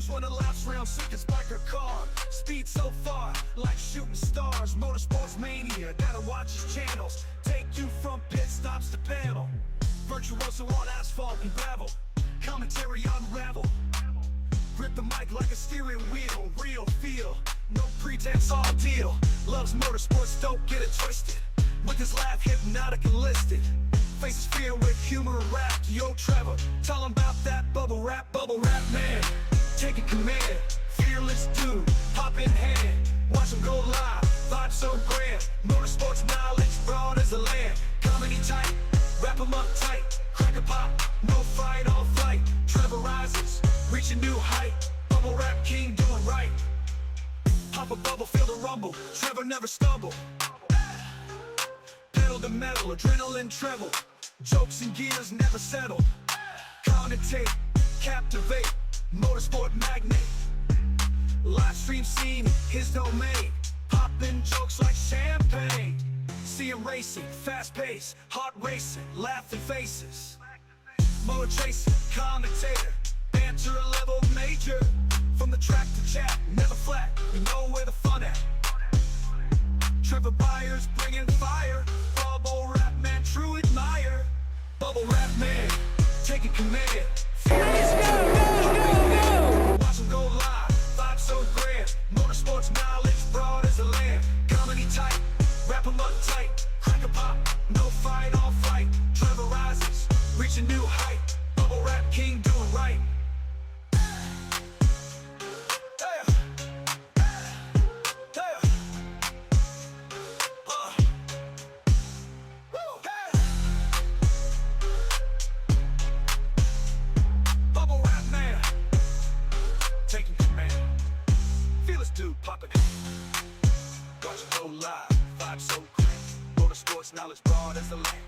scenes when the laps round sick as biker car. Speed so far, like shooting stars. Motorsports mania, gotta watch his channels. Take you from pit stops to panel. Virtuoso on asphalt and gravel. Commentary unravel. Grip the mic like a steering wheel. Real feel, no pretense, all deal. Loves motorsports, don't get it twisted. With his laugh hypnotic and listed. Faces fear with humor and rap. Yo Trevor, tell him about that bubble rap man. Taking command, fearless dude, pop in hand. Watch him go live, vibe so grand. Motorsports knowledge, broad as the land. Comedy tight, wrap him up tight. Crack a pop, no fight, all flight. Trevor rises, reach a new height. Bubble rap king doing right. Pop a bubble, feel the rumble. Trevor never stumble. Pedal to metal, adrenaline treble. Jokes and gears never settle. Commentate, captivate. Motorsport magnate. Live stream scene, his domain. Poppin' jokes like champagne. See him racing, fast pace. Heart racing, laughing faces. Motor chasing, commentator. Banter level major. From the track to chat, never flat. You know where the fun at. Trevor Byers bringing fire. Bubble rap man, true admire. Bubble rap man, taking command. Let's go. Watch him go live, vibe so grand. Motorsports knowledge, broad as the land. Comedy tight, wrap him up tight. Crack a pop, no fight, all fight. Trevor rises, reach a new height. Bubble rap king doing right. Knowledge broad as the land.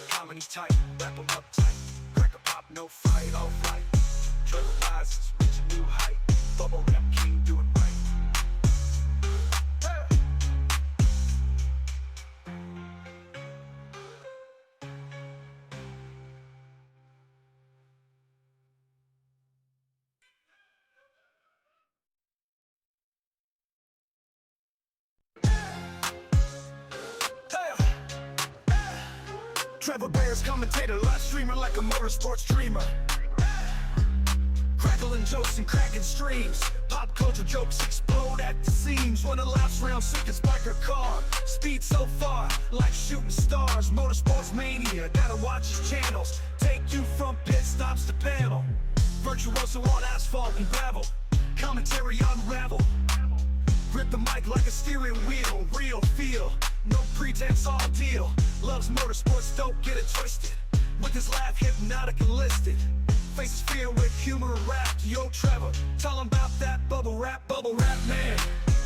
Comedy tight, wrap 'em up tight. Crack a pop, no fight, all flight. Trevor rises, reach a new height. Bubble rap king doing right. Trevor Bears commentator, live streamer like a motorsports dreamer. Crackling jokes and cracking streams. Pop culture jokes explode at the seams. When the laps round sick as biker car. Speed so far, like shooting stars. Motorsports mania, gotta watch his channels. Take you from pit stops to panel. Virtuoso on asphalt and gravel. Commentary unravel. Grip the mic like a steering wheel. Real feel, no pretense, all deal. Loves motorsports, don't get it twisted. With his laugh hypnotic and listed. Faces fear with humor and rap. Yo Trevor, tell him about that bubble rap man.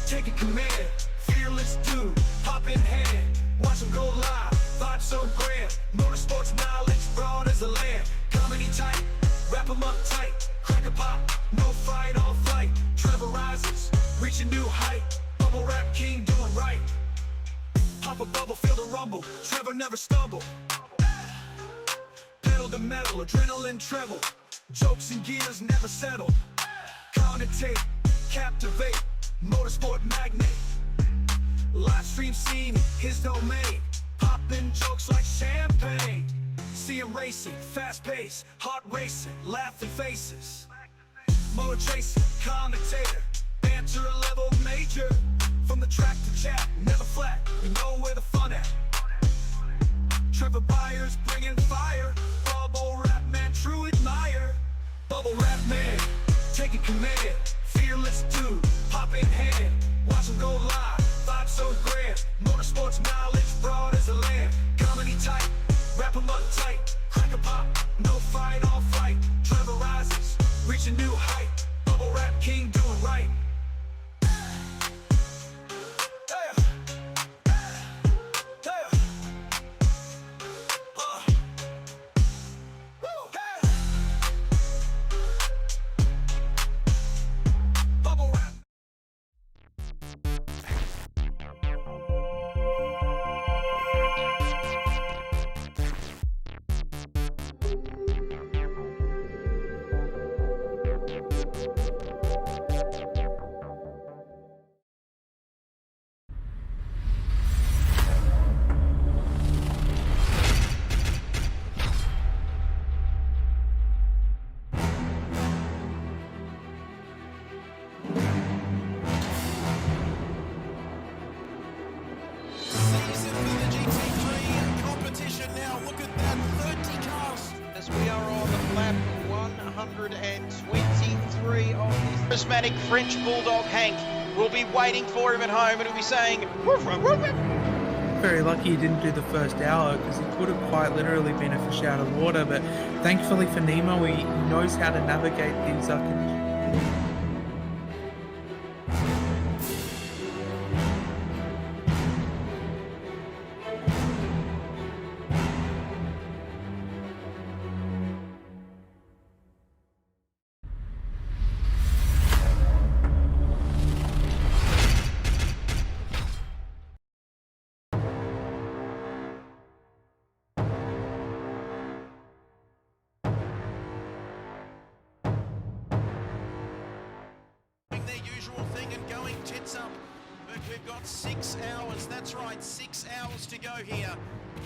Taking command, fearless dude, pop in hand. Watch him go live, vibe so grand. Motorsports knowledge, broad as the land. Comedy tight, wrap him up tight. Crack a pop, no fight, all flight. Trevor rises, reach a new height. Bubble rap king doing right. Pop a bubble, feel the rumble. Trevor never stumble. Pedal to metal, adrenaline treble. Jokes and gears never settle. Commentate, captivate. Motorsport magnate. Live stream scene, his domain. Poppin' jokes like champagne. See him racing, fast pace. Heart racing, laughing faces. Motor chasing, commentator. Banter level major. From the track to chat, never flat. You know where the fun at. Trevor Byers bringing fire. Bubble rap man, true admire. Bubble rap man, taking command. Fearless dude, pop in hand. Watch him go live, vibe so grand. Motorsports knowledge, broad as the land. Comedy tight, wrap 'em up tight. Crack a pop, no fight, all flight. Trevor rises, reach a new height. Bubble rap king doing right. charismatic French bulldog Hank will be waiting for him at home and he'll be saying, woof, woof, woof, woof. Very lucky he didn't do the first hour because he could have quite literally been a fish out of water, but thankfully for Nemo, he knows how to navigate these conditions. Their usual thing and going tits up, but we've got 6 hours, that's right, 6 hours to go here,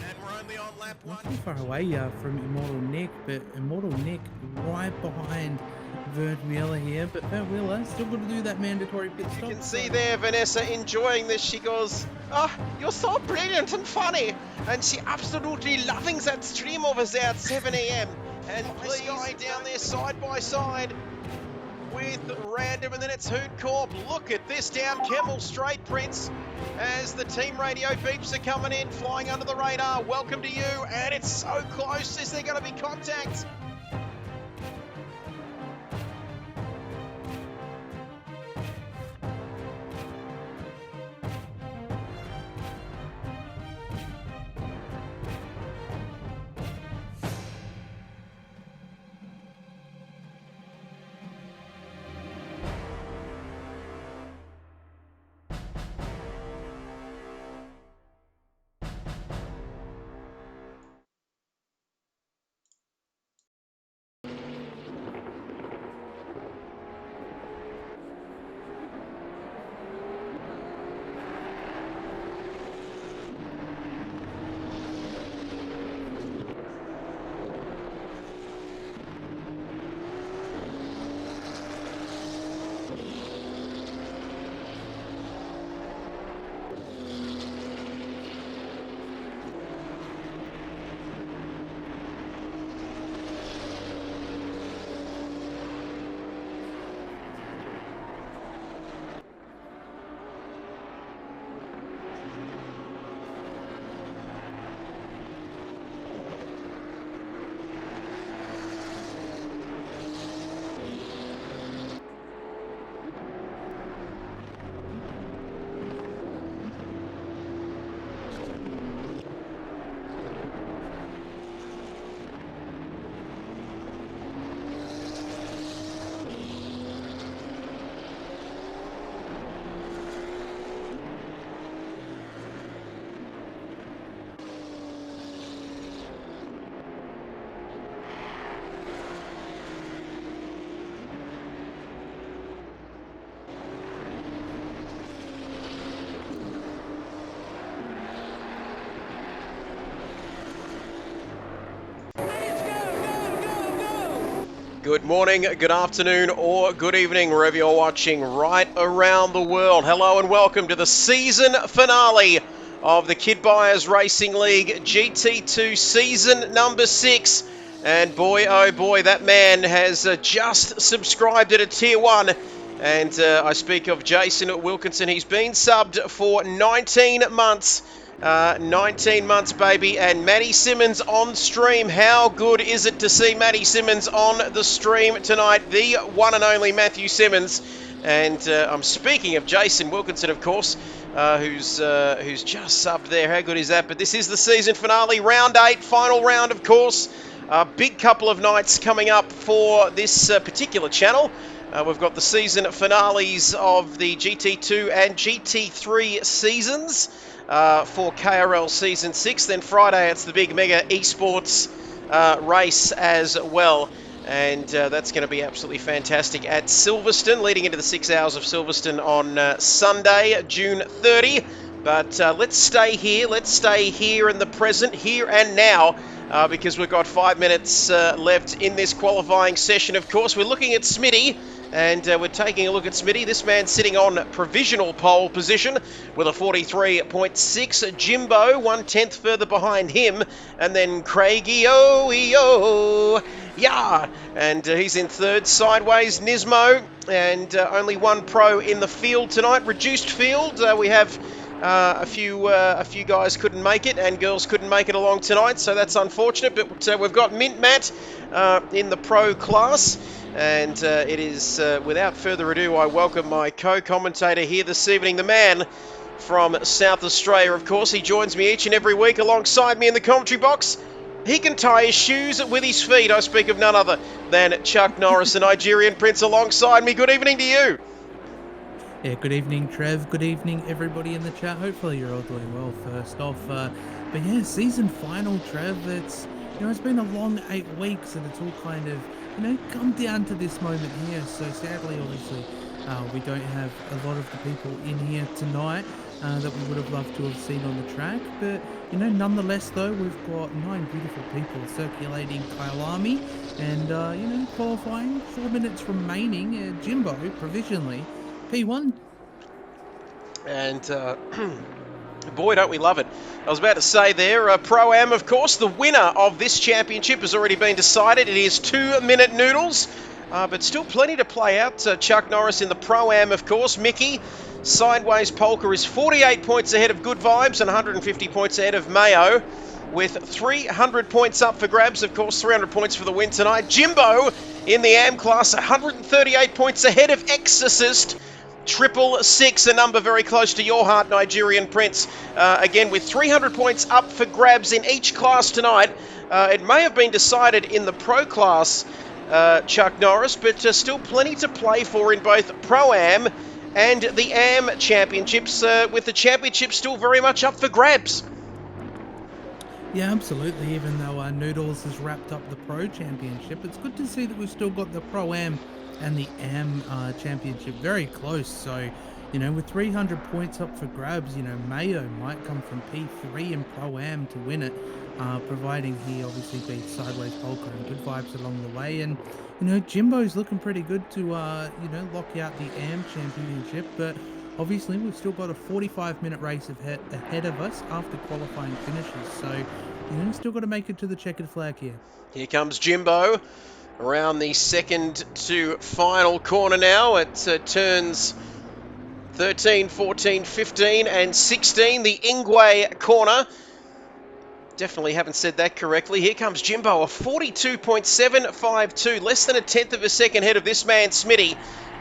and we're only on lap 1. Not too far away from Immortal Nick, but Immortal Nick right behind Vert Wheeler here, but Vert Wheeler still got to do that mandatory pit stop. You can see there Vanessa enjoying this. She goes, "Oh, you're so brilliant and funny," and she absolutely loving that stream over there at 7 a.m. and this guy down there side by side with Random, and then it's Hoot Corp. Look at this down Kemmel Straight, Prince, as the team radio beeps are coming in, flying under the radar. Welcome to you, and it's so close. Is there going to be contact? Good morning, good afternoon, or good evening, wherever you're watching right around the world. Hello and welcome to the season finale of the Kid Buyers Racing League GT2 season number 6. And boy, oh boy, that man has just subscribed at a tier 1. And I speak of Jason Wilkinson. He's been subbed for 19 months. 19 months, baby, and Matty Simmons on stream. How good is it to see Matty Simmons on the stream tonight? The one and only Matthew Simmons. And I'm speaking of Jason Wilkinson, of course, who's just subbed there. How good is that? But this is the season finale, round 8, final round, of course. A big couple of nights coming up for this particular channel. We've got the season finales of the GT2 and GT3 seasons. For KRL Season 6. Then Friday, it's the big mega esports race as well. And that's going to be absolutely fantastic at Silverstone, leading into the 6 hours of Silverstone on Sunday, June 30. But let's stay here. Let's stay here in the present, here and now, because we've got 5 minutes left in this qualifying session. Of course, we're looking at Smitty. And we're taking a look at Smitty. This man sitting on provisional pole position with a 43.6. Jimbo, 1/10 further behind him. And then Craigie, Yeah, and he's in third. Sideways, Nismo, and only one pro in the field tonight. Reduced field. We have a few guys couldn't make it, and girls couldn't make it along tonight, so that's unfortunate. But we've got Mint Matt in the pro class, and it is without further ado, I welcome my co-commentator here this evening, the man from South Australia. Of course, he joins me each and every week alongside me in the commentary box. He can tie his shoes with his feet. I speak of none other than Chuck Norris, the Nigerian Prince, alongside me. Good evening to you. Yeah, good evening, Trev. Good evening, everybody in the chat. Hopefully you're all doing well first off. But yeah, season final, Trev. It's been a long 8 weeks, and it's all kind of come down to this moment here. So sadly, obviously, we don't have a lot of the people in here tonight that we would have loved to have seen on the track. But nonetheless, though, we've got 9 beautiful people circulating Kyalami, and qualifying. 4 minutes remaining. Jimbo provisionally P1. And boy, don't we love it. I was about to say there, Pro-Am, of course, the winner of this championship has already been decided. It is 2-minute noodles, but still plenty to play out. Chuck Norris in the Pro-Am, of course. Mickey, Sideways Polka is 48 points ahead of Good Vibes and 150 points ahead of Mayo, with 300 points up for grabs. Of course, 300 points for the win tonight. Jimbo in the Am class, 138 points ahead of Exorcist. 666, a number very close to your heart, Nigerian Prince. Again, with 300 points up for grabs in each class tonight. It may have been decided in the Pro class, Chuck Norris, but still plenty to play for in both Pro-Am and the Am championships, with the championship still very much up for grabs. Yeah, absolutely. Even though Noodles has wrapped up the Pro Championship, it's good to see that we've still got the Pro-Am and the Am championship very close. So, with 300 points up for grabs, Mayo might come from P3 in Pro-Am to win it, providing he obviously beats Sideways Polka and Good Vibes along the way. And, Jimbo's looking pretty good to, lock out the Am championship. But obviously, we've still got a 45-minute race ahead of us after qualifying finishes. So, still got to make it to the checkered flag here. Here comes Jimbo around the second to final corner now. It turns 13, 14, 15 and 16. The Ingwe corner. Definitely haven't said that correctly. Here comes Jimbo, a 42.752, less than a tenth of a second ahead of this man, Smitty.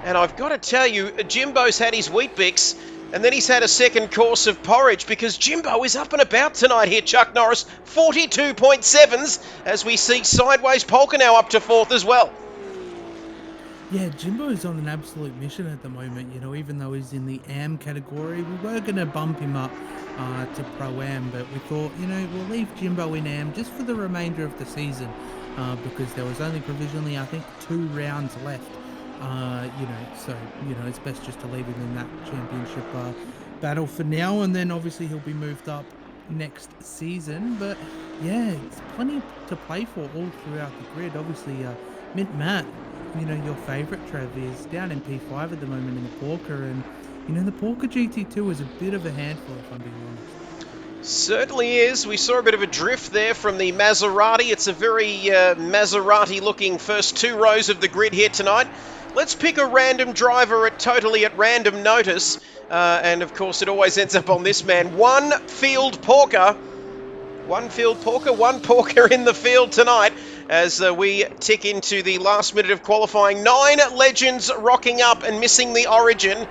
And I've got to tell you, Jimbo's had his Wheat Bix, and then he's had a second course of porridge, because Jimbo is up and about tonight here, Chuck Norris. 42.7s, as we see Sideways Polka now up to fourth as well. Yeah, Jimbo's on an absolute mission at the moment, even though he's in the Am category. We were going to bump him up to Pro-Am, but we thought, we'll leave Jimbo in Am just for the remainder of the season, because there was only provisionally, I think, 2 rounds left. So it's best just to leave him in that championship battle for now, and then obviously he'll be moved up next season. But yeah, it's plenty to play for all throughout the grid. Obviously, Mint Matt, your favourite, Trev, is down in P5 at the moment in the Porker, and the Porker GT2 is a bit of a handful, if I'm being honest. Certainly is. We saw a bit of a drift there from the Maserati. It's a very Maserati-looking first 2 rows of the grid here tonight. Let's pick a random driver totally at random notice. And of course, it always ends up on this man. One porker in the field tonight, as we tick into the last minute of qualifying. 9 legends rocking up and missing the Origin.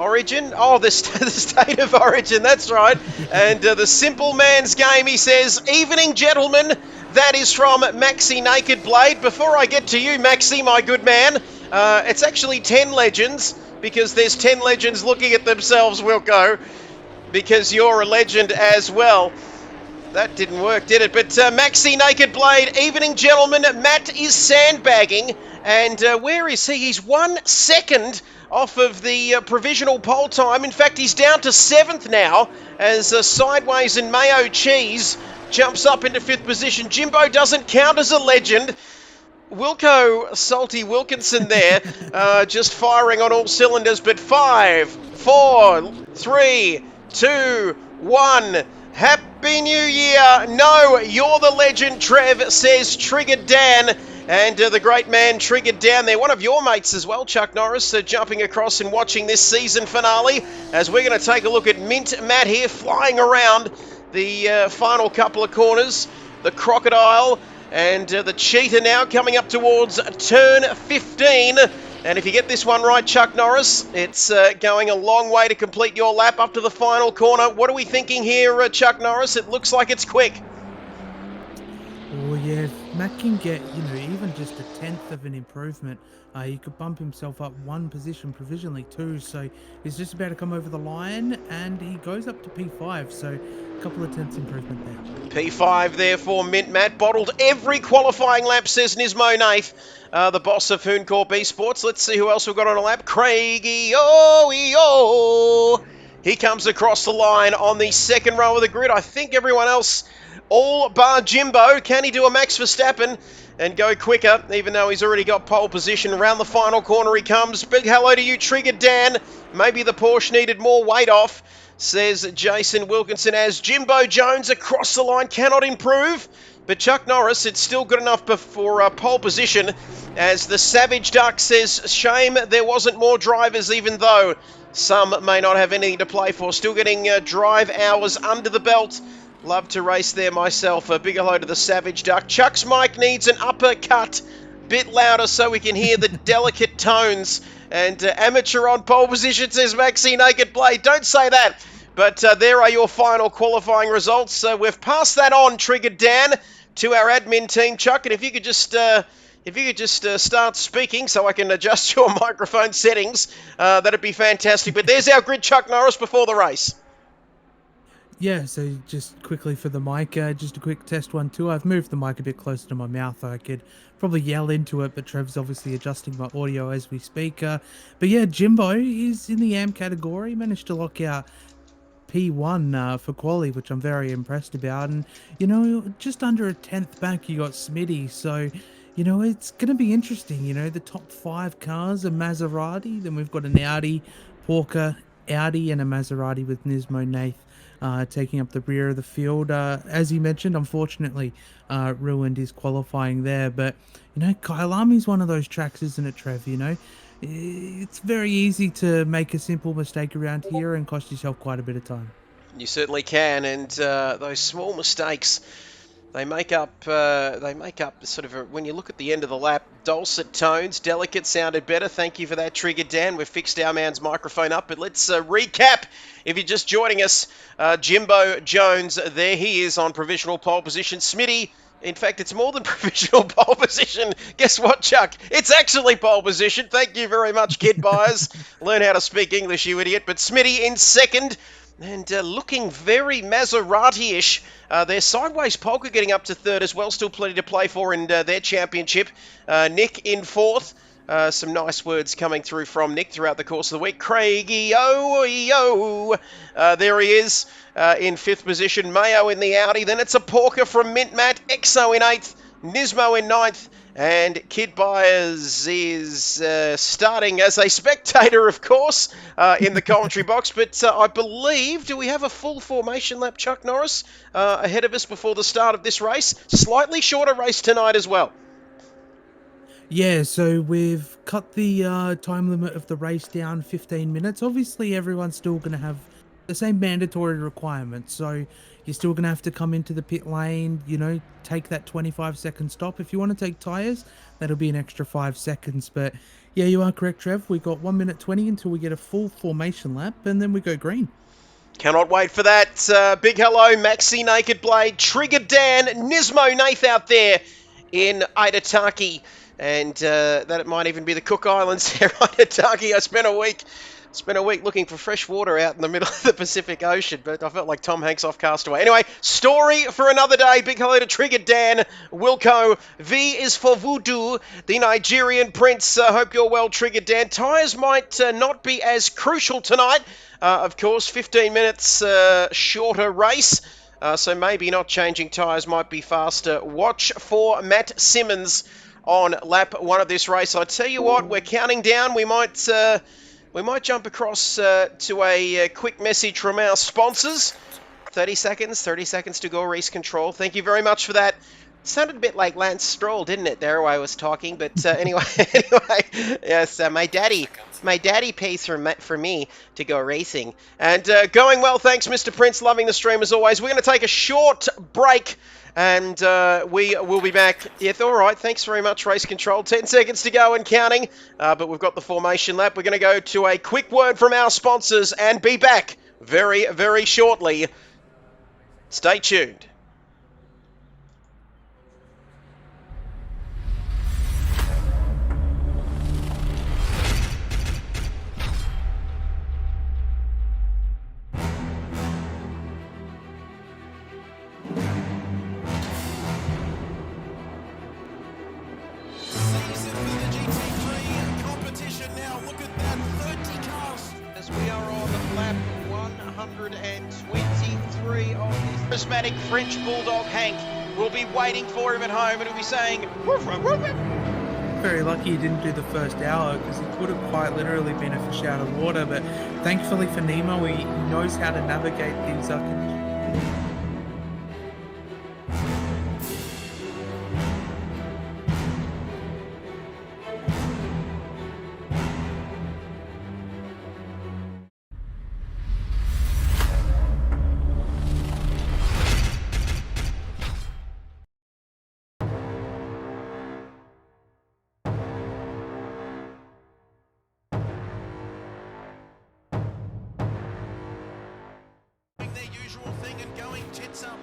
Oh, the state of Origin, that's right. And the simple man's game, he says, evening, gentlemen. That is from Maxi Naked Blade. Before I get to you, Maxi, my good man, it's actually 10 legends, because there's 10 legends looking at themselves, Wilco, because you're a legend as well. That didn't work, did it? But Maxi Naked Blade, evening, gentlemen. Matt is sandbagging, and where is he? He's 1 second off of the provisional pole time. In fact, he's down to 7th now, as Sideways and Mayo Cheese jumps up into 5th position. Jimbo doesn't count as a legend. Wilco Salty Wilkinson there, just firing on all cylinders. But 5, 4, 3, 2, 1. Happy Happy New Year! No, you're the legend, Trev, says Triggered Dan. And the great man Triggered Dan there. One of your mates as well, Chuck Norris, jumping across and watching this season finale. As we're going to take a look at Mint Matt here, flying around the final couple of corners. The Crocodile and the Cheetah now coming up towards turn 15. And if you get this one right, Chuck Norris, it's going a long way to complete your lap up to the final corner. What are we thinking here, Chuck Norris? It looks like it's quick. Oh yeah, if Matt can get, even just a tenth of an improvement, he could bump himself up one position provisionally too. So he's just about to come over the line, and he goes up to P5. So a couple of tenths improvement there. P5 there for Mint Matt. Bottled every qualifying lap, says Nismo Nath, the boss of Hooncorp Esports. Let's see who else we've got on a lap. Craigie, he comes across the line on the second row of the grid. I think everyone else, all bar Jimbo. Can he do a Max Verstappen and go quicker, even though he's already got pole position? Around the final corner he comes. Big hello to you, Triggered Dan. Maybe the Porsche needed more weight off, says Jason Wilkinson, as Jimbo Jones across the line cannot improve. But Chuck Norris, it's still good enough for pole position, as the Savage Duck says, shame there wasn't more drivers, even though some may not have anything to play for. Still getting drive hours under the belt. Love to race there myself. A big hello to the Savage Duck. Chuck's mic needs an uppercut, bit louder so we can hear the delicate tones. And amateur on pole position, says Maxi Naked Blade. Don't say that. But there are your final qualifying results. So we've passed that on, Triggered Dan, to our admin team, Chuck. And if you could just start speaking so I can adjust your microphone settings, that'd be fantastic. But there's our grid, Chuck Norris, before the race. Yeah, so just quickly for the mic, just a quick test 1, 2. I've moved the mic a bit closer to my mouth. I could probably yell into it, but Trev's obviously adjusting my audio as we speak. But yeah, Jimbo is in the AM category. Managed to lock out P1 for quali, which I'm very impressed about. And, just under a tenth back, you got Smitty. So, it's going to be interesting. The top 5 cars are Maserati. Then we've got an Audi, Porker, Audi, and a Maserati with Nismo Nath taking up the rear of the field. As you mentioned, unfortunately, ruined his qualifying there. But, Kyalami's one of those tracks, isn't it, Trev? It's very easy to make a simple mistake around here and cost yourself quite a bit of time. You certainly can, and those small mistakes, they make up sort of when you look at the end of the lap, dulcet tones. Delicate sounded better. Thank you for that, Trigger Dan. We've fixed our man's microphone up, but let's recap. If you're just joining us, Jimbo Jones, there he is on provisional pole position. Smitty, in fact, it's more than provisional pole position. Guess what, Chuck? It's actually pole position. Thank you very much, kid buyers. Learn how to speak English, you idiot. But Smitty in second. And looking very Maserati-ish. Their sideways Polka getting up to third as well. Still plenty to play for in their championship. Nick in fourth. Some nice words coming through from Nick throughout the course of the week. Craigie, there he is in fifth position. Mayo in the Audi. Then it's a Porker from Mint Matt. Exo in eighth. Nismo in ninth. And Kid Byers is starting as a spectator, of course, in the commentary box. But I believe, do we have a full formation lap, Chuck Norris, ahead of us before the start of this race? Slightly shorter race tonight as well. Yeah, so we've cut the time limit of the race down 15 minutes. Obviously, everyone's still going to have the same mandatory requirements. So you're still going to have to come into the pit lane, take that 25-second stop. If you want to take tyres, that'll be an extra 5 seconds. But yeah, you are correct, Trev. We got 1 minute 20 until we get a full formation lap, and then we go green. Cannot wait for that. Big hello, Maxi Naked Blade, Trigger Dan, Nismo Nath out there in Aitataki. And that it might even be the Cook Islands here, Aitataki. I spent a week looking for fresh water out in the middle of the Pacific Ocean, but I felt like Tom Hanks off Castaway. Anyway, story for another day. Big hello to Trigger Dan, Wilco. V is for Voodoo, the Nigerian prince. Hope you're well, Trigger Dan. Tyres might not be as crucial tonight. Of course, 15 minutes shorter race. So maybe not changing tyres might be faster. Watch for Matt Simmons on lap 1 of this race. I tell you what, we're counting down. We might jump across to a quick message from our sponsors. 30 seconds to go, race control. Thank you very much for that. Sounded a bit like Lance Stroll, didn't it, there while I was talking? But anyway, yes, my daddy pays for me to go racing. And going well, thanks, Mr. Prince. Loving the stream as always. We're going to take a short break. And we will be back. Yeah, all right. Thanks very much, Race Control. 10 seconds to go and counting. But we've got the formation lap. We're going to go to a quick word from our sponsors and be back very, very shortly. Stay tuned. Season for the GT3 competition now. Look at that, 30 cars. As we are on lap 123 of this charismatic French Bulldog Hank will be waiting for him at home and he'll be saying, woof, woof, woof, woof. Very lucky he didn't do the first hour because it would have quite literally been a fish out of water. But thankfully for Nemo, he knows how to navigate these conditions. Their usual thing and going tits up.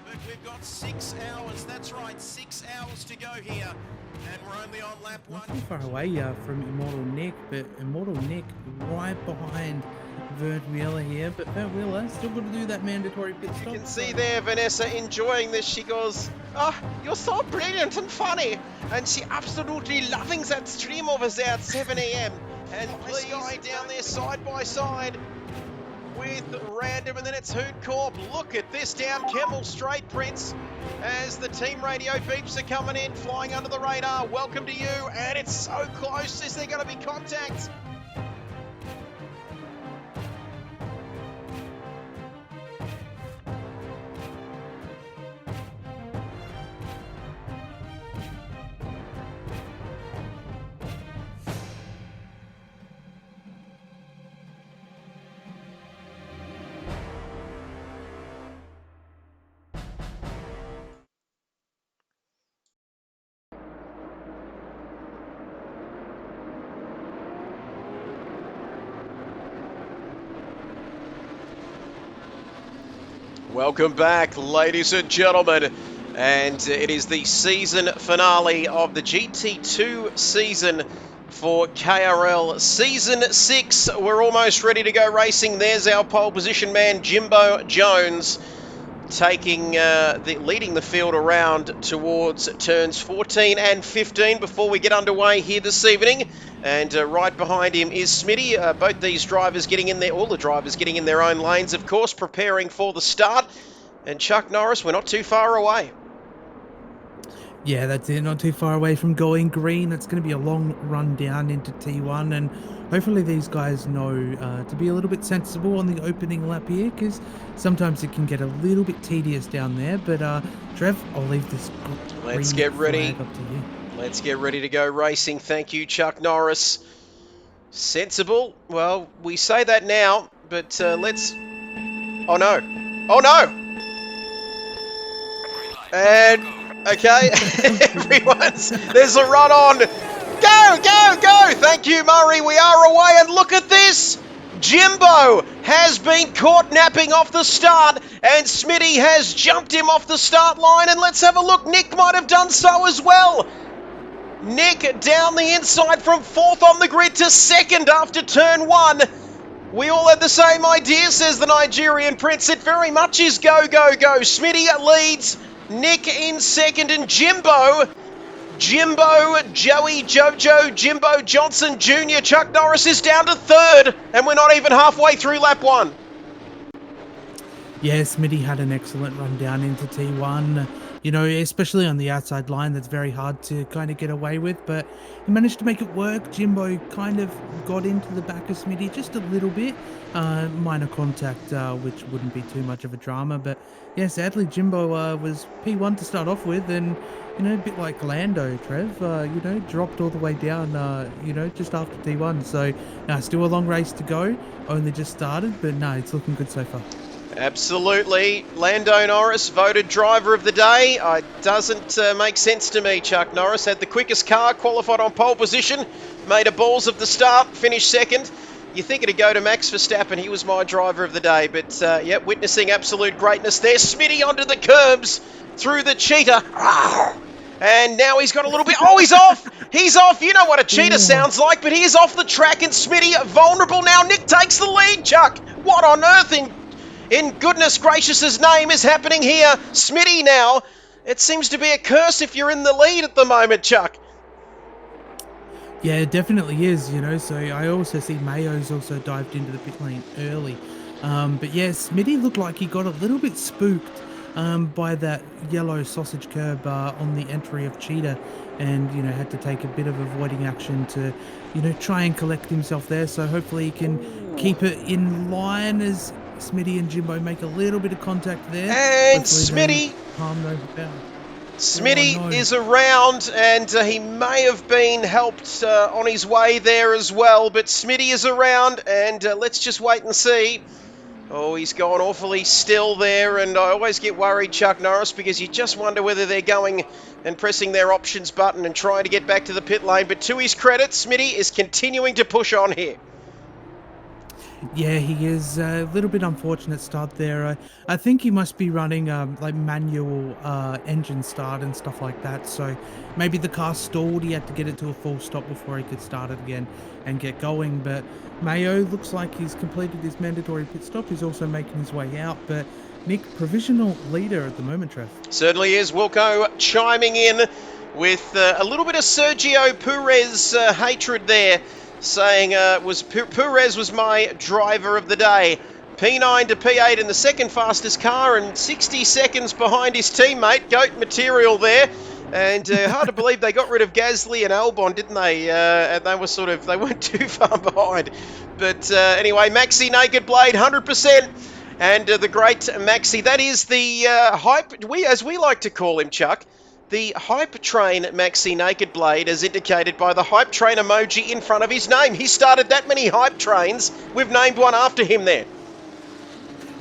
But we've got 6 hours, that's right, 6 hours to go here. And we're only on lap Not 1. too far away from Immortal Nick, but Immortal Nick right behind Vert Wheeler here. But Vert Wheeler still got to do that mandatory pit stop. You can see there Vanessa enjoying this. She goes, "Oh, you're so brilliant and funny." And she absolutely loving that stream over there at 7 a.m. And please down there side by side with Random, and then it's Hoot Corp. Look at this down Kemmel Straight, Prince, as the team radio beeps are coming in, flying under the radar. Welcome to you, and it's so close. Is there going to be contact? Welcome back, ladies and gentlemen, and it is the season finale of the GT2 season for KRL. Season 6, we're almost ready to go racing. There's our pole position man, Jimbo Jones, leading the field around towards turns 14 and 15 before we get underway here this evening. And right behind him is Smitty. Both these drivers getting in there, all the drivers getting in their own lanes, of course, preparing for the start. And Chuck Norris, we're not too far away. Yeah, that's it. Not too far away from going green. It's going to be a long run down into T1, and hopefully these guys know to be a little bit sensible on the opening lap here, because sometimes it can get a little bit tedious down there. But Trev, I'll leave this Let's get ready. up to you. Let's get ready to go racing. Thank you, Chuck Norris. Sensible? Well, we say that now, but let's... Oh, no. Oh, no! And, okay, there's a run on. Go, go, go! Thank you, Murray. We are away, and look at this. Jimbo has been caught napping off the start, and Smitty has jumped him off the start line. And let's have a look. Nick might have done so as well. Nick down the inside from 4th on the grid to 2nd after turn 1. We all had the same idea, says the Nigerian Prince. It very much is go, go, go. Smitty leads, Nick in 2nd, and Jimbo, Joey, Jojo, Jimbo Johnson Jr., Chuck Norris is down to 3rd, and we're not even halfway through lap 1. Yeah, Smitty had an excellent run down into T1. you know, especially on the outside line, that's very hard to kind of get away with, but he managed to make it work. Jimbo kind of got into the back of Smitty just a little bit, minor contact, which wouldn't be too much of a drama, but yeah, sadly, Jimbo was P1 to start off with, and, you know, a bit like Lando, Trev, you know, dropped all the way down, you know, just after T1, so still a long race to go, only just started, but no, it's looking good so far. Absolutely. Lando Norris voted driver of the day. Doesn't make sense to me. Chuck Norris had the quickest car, qualified on pole position, made a balls of the start, finished second. You think it'd go to Max Verstappen, he was my driver of the day, but yeah, witnessing absolute greatness there. Smitty onto the curbs, through the cheetah. And now he's got a little bit... Oh, he's off! He's off! You know what a cheetah sounds like, but he is off the track, and Smitty vulnerable now. Nick takes the lead, Chuck. What on earth in goodness gracious' name is happening here? Smitty now. It seems to be a curse if you're in the lead at the moment, Chuck. Yeah, it definitely is, you know, so I also see Mayo's also dived into the pit lane early. But yeah, Smitty looked like he got a little bit spooked by that yellow sausage curb on the entry of Cheetah, and, you know, had to take a bit of avoiding action to, you know, try and collect himself there. So hopefully he can keep it in line as Smitty and Jimbo make a little bit of contact there. And hopefully Smitty is around, and he may have been helped on his way there as well, but Smitty is around, and let's just wait and see. Oh, he's gone awfully still there, and I always get worried, Chuck Norris, because you just wonder whether they're going and pressing their options button and trying to get back to the pit lane. But to his credit, Smitty is continuing to push on here. Yeah, he is a little bit unfortunate start there. I think he must be running like manual engine start and stuff like that. So maybe the car stalled. He had to get it to a full stop before he could start it again and get going. But Mayo looks like he's completed his mandatory pit stop. He's also making his way out. But Nick, provisional leader at the moment, Trev. Certainly is. Wilco chiming in with a little bit of Sergio Perez hatred there, saying Perez was my driver of the day. P9 to P8 in the second fastest car, and 60 seconds behind his teammate. Goat material there. And hard to believe they got rid of Gasly and Albon, didn't they? And they weren't too far behind. But anyway, Maxi Naked Blade, 100%. And the great Maxi, that is the hype, as we like to call him, Chuck. The Hype Train Maxi Naked Blade, as indicated by the Hype Train emoji in front of his name. He started that many Hype Trains. We've named one after him there.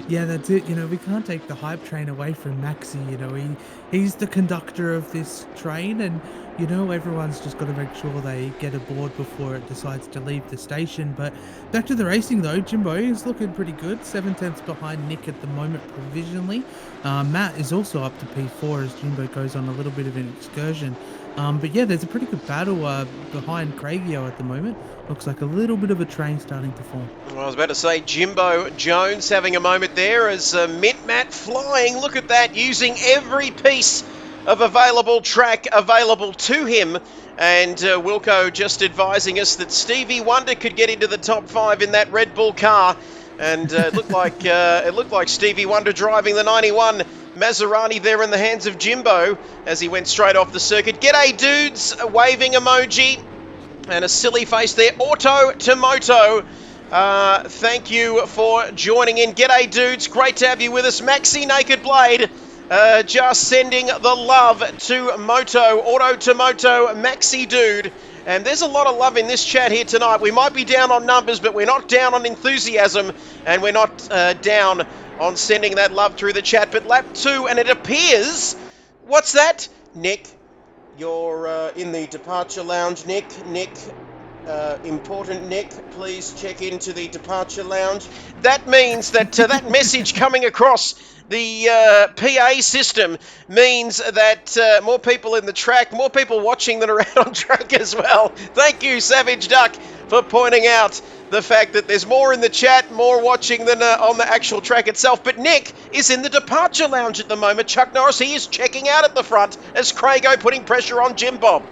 Yeah, that's it. You know, we can't take the Hype Train away from Maxi. You know, he's the conductor of this train, and, you know, everyone's just got to make sure they get aboard before it decides to leave the station. But back to the racing, though. Jimbo is looking pretty good. 7/10 behind Nick at the moment provisionally. Matt is also up to P4 as Jimbo goes on a little bit of an excursion. But yeah, there's a pretty good battle behind Craigio at the moment. Looks like a little bit of a train starting to form. Well, I was about to say Jimbo Jones having a moment there as Matt flying. Look at that, using every piece of available track available to him. And Wilco just advising us that Stevie Wonder could get into the top 5 in that Red Bull car. And it looked like Stevie Wonder driving the 91 Maserati there in the hands of Jimbo as he went straight off the circuit. G'day dudes, a waving emoji and a silly face there. Auto to Moto, thank you for joining in. G'day dudes, great to have you with us. Maxi Naked Blade, just sending the love to Moto. Auto to Moto, Maxi dude. And there's a lot of love in this chat here tonight. We might be down on numbers, but we're not down on enthusiasm, and we're not down on sending that love through the chat. But lap 2, and it appears... What's that? Nick, you're in the departure lounge. Nick, important Nick, please check into the departure lounge. That means that that message coming across the PA system means that more people in the track, more people watching than around on track as well. Thank you, Savage Duck, for pointing out the fact that there's more in the chat, more watching than on the actual track itself. But Nick is in the departure lounge at the moment. Chuck Norris, he is checking out at the front as Craigo putting pressure on Jim Bob.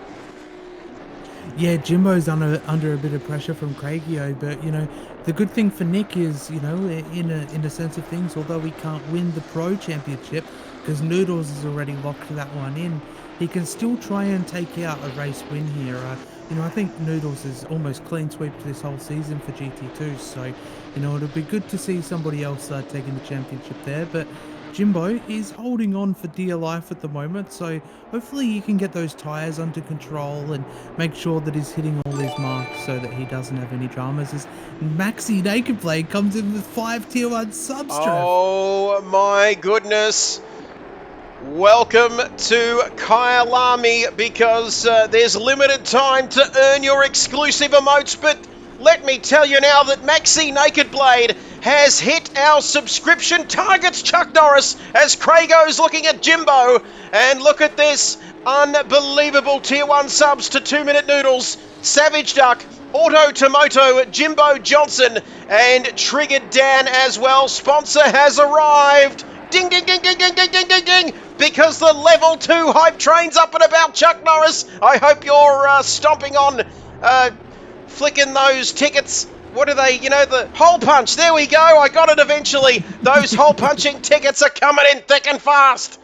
Yeah, Jimbo's under a bit of pressure from Craigio, but, you know, the good thing for Nick is, you know, in a sense of things, although he can't win the Pro Championship, because Noodles has already locked that one in. He can still try and take out a race win here. I think Noodles is almost clean sweep this whole season for GT2, so, it'll be good to see somebody else taking the championship there, but Jimbo is holding on for dear life at the moment, so hopefully he can get those tyres under control and make sure that he's hitting all his marks so that he doesn't have any dramas. As Maxi Naked Blade comes in with 5 tier 1 subs, Trev. Oh my goodness. Welcome to Kyalami, because there's limited time to earn your exclusive emotes, but let me tell you now that Maxi Naked Blade has hit our subscription targets, Chuck Norris, as Craigo's looking at Jimbo. And look at this, unbelievable tier 1 subs to 2 Minute Noodles, Savage Duck, Auto Tomoto, Jimbo Johnson, and Triggered Dan as well. Sponsor has arrived. Ding, ding, ding, ding, ding, ding, ding, ding, ding, because the level 2 hype train's up and about, Chuck Norris. I hope you're stomping on, flicking those tickets. What are they? The hole punch. There we go. I got it eventually. Those hole punching tickets are coming in thick and fast.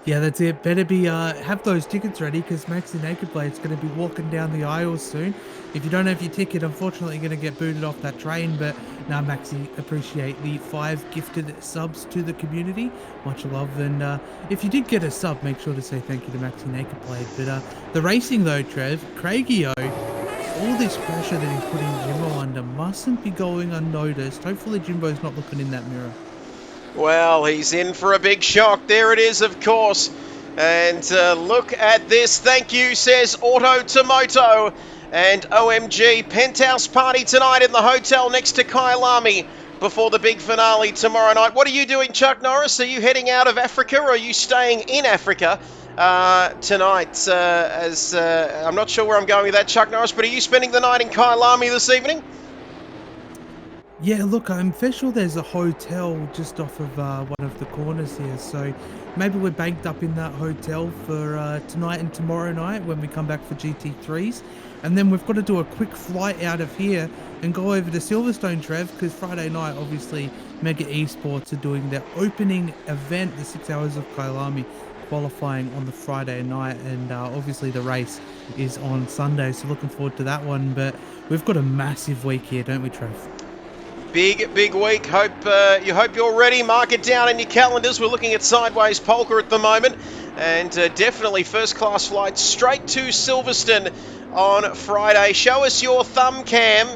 Yeah, that's it. Better be have those tickets ready, because Maxi Naked Blade's going to be walking down the aisles soon. If you don't have your ticket, unfortunately, you're going to get booted off that train. But now, Maxi, appreciate the 5 gifted subs to the community. Much love. And if you did get a sub, make sure to say thank you to Maxi Naked Blade. But the racing, though, Trev, Craigio, all this pressure that he's putting Jimbo under mustn't be going unnoticed. Hopefully, Jimbo's not looking in that mirror. Well, he's in for a big shock. There it is, of course. And look at this. Thank you, says Auto Tomoto. And OMG, penthouse party tonight in the hotel next to Kyalami before the big finale tomorrow night. What are you doing, Chuck Norris? Are you heading out of Africa, or are you staying in Africa tonight? I'm not sure where I'm going with that, Chuck Norris, but are you spending the night in Kyalami this evening? Yeah, look, I'm fair sure there's a hotel just off of one of the corners here, so maybe we're banked up in that hotel for tonight and tomorrow night when we come back for GT3s, and then we've got to do a quick flight out of here and go over to Silverstone, Trev, because Friday night, obviously, Mega Esports are doing their opening event, the 6 hours of Kyalami, qualifying on the Friday night, and obviously the race is on Sunday, so looking forward to that one. But we've got a massive week here, don't we, Trev? Big week. Hope you're ready. Mark it down in your calendars. We're looking at Sideways Polka at the moment, and definitely first-class flights straight to Silverstone on Friday. Show us your thumb cam.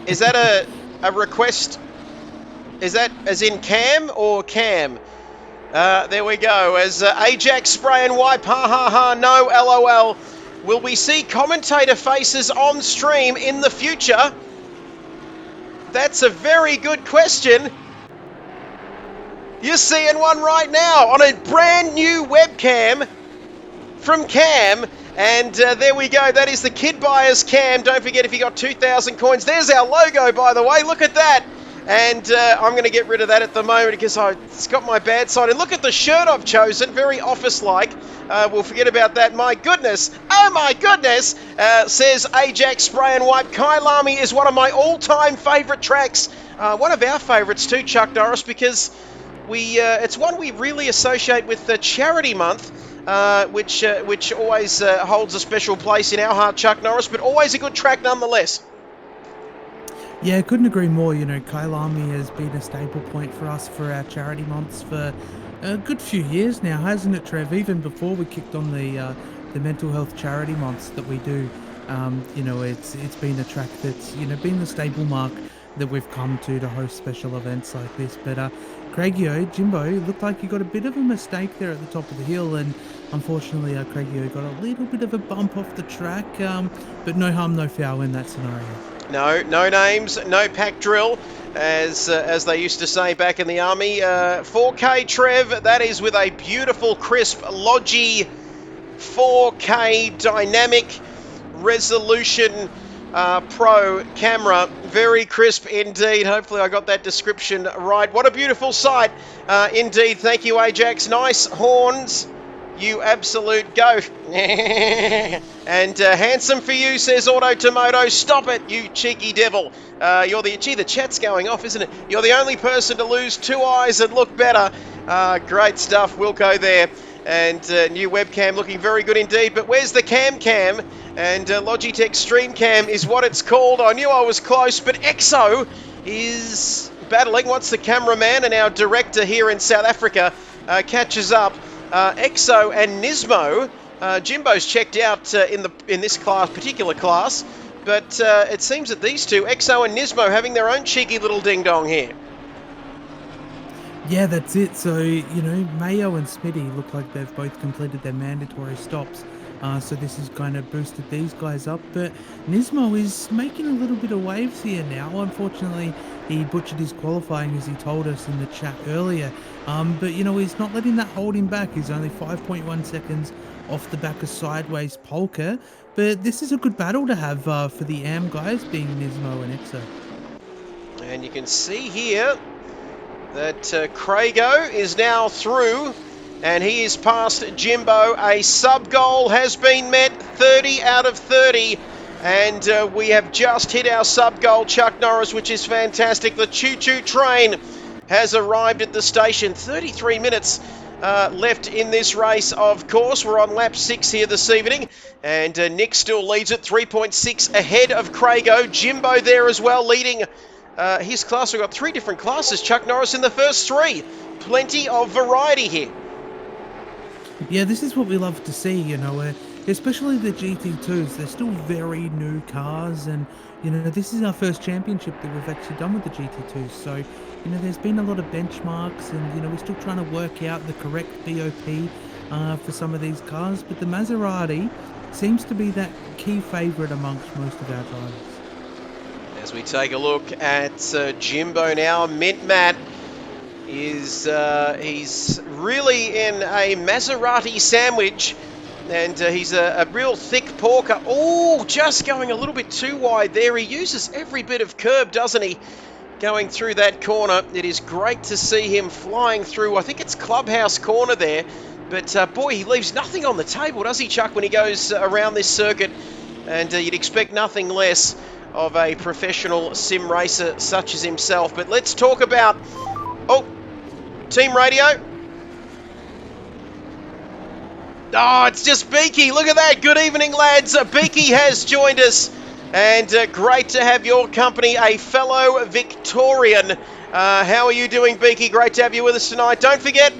Is that a request? Is that as in cam or cam? There we go. As Ajax spray and wipe, ha ha ha, no LOL. Will we see commentator faces on stream in the future? That's a very good question. You're seeing one right now on a brand new webcam from Cam. And there we go. That is the Kid Buyers Cam. Don't forget, if you got 2,000 coins, there's our logo, by the way. Look at that. And I'm going to get rid of that at the moment because it's got my bad side. And look at the shirt I've chosen. Very office-like. We'll forget about that. My goodness. Oh, my goodness. Says Ajax Spray and Wipe. Kyalami is one of my all-time favourite tracks. One of our favourites too, Chuck Norris, because it's one we really associate with the Charity Month, which always holds a special place in our heart, Chuck Norris, but always a good track nonetheless. Yeah, couldn't agree more. Kyalami has been a staple point for us for our charity months for a good few years now, hasn't it, Trev? Even before we kicked on the mental health charity months that we do, it's been a track that's been the staple mark that we've come to host special events like this. But Jimbo, looked like you got a bit of a mistake there at the top of the hill, and unfortunately Craigio got a little bit of a bump off the track, but no harm, no foul in that scenario. No names, no pack drill, as they used to say back in the army. 4K Trev, that is with a beautiful, crisp Logi 4K dynamic resolution Pro camera. Very crisp indeed. Hopefully I got that description right. What a beautiful sight indeed. Thank you, Ajax. Nice horns. You absolute goat. And handsome for you, says Autotomoto. Stop it, you cheeky devil. The chat's going off, isn't it? You're the only person to lose 2 eyes and look better. Great stuff, Wilco there. And new webcam looking very good indeed. But where's the cam? And Logitech Stream Cam is what it's called. I knew I was close, but EXO is battling. Once the cameraman and our director here in South Africa catches up, EXO and Nismo. Jimbo's checked out in this particular class, but it seems that these two, EXO and Nismo, having their own cheeky little ding-dong here. Yeah, that's it. So, you know, Mayo and Smitty look like they've both completed their mandatory stops. So this has kind of boosted these guys up. But Nismo is making a little bit of waves here now. Unfortunately, he butchered his qualifying, as he told us in the chat earlier. But, you know, he's not letting that hold him back. He's only 5.1 seconds off the back of Sideways Polka. But this is a good battle to have for the AM guys, being Nismo and EXO. And you can see here that Crago is now through, and he is past Jimbo. A sub-goal has been met, 30 out of 30. And we have just hit our sub-goal, Chuck Norris, which is fantastic. The choo-choo train has arrived at the station. 33 minutes left in this race, of course. We're on lap 6 here this evening. And Nick still leads it, 3.6 ahead of Crago. Jimbo there as well, leading his class. We've got 3 different classes. Chuck Norris in the first 3. Plenty of variety here. Yeah, this is what we love to see, you know, especially the GT2s. They're still very new cars, and, you know, this is our first championship that we've actually done with the GT2s. So, you know, there's been a lot of benchmarks, and, you know, we're still trying to work out the correct BOP for some of these cars. But the Maserati seems to be that key favourite amongst most of our drivers. As we take a look at Jimbo now, Mint Matt is he's really in a Maserati sandwich, and he's a real thick porker. Oh, just going a little bit too wide there. He uses every bit of curb, doesn't he, going through that corner. It is great to see him flying through. I think it's Clubhouse Corner there, but boy, he leaves nothing on the table, does he, Chuck, when he goes around this circuit? And you'd expect nothing less of a professional sim racer such as himself. But let's talk about, team radio. Oh, it's just Beaky. Look at that. Good evening, lads. Beaky has joined us, and great to have your company, a fellow Victorian. How are you doing, Beaky? Great to have you with us tonight. Don't forget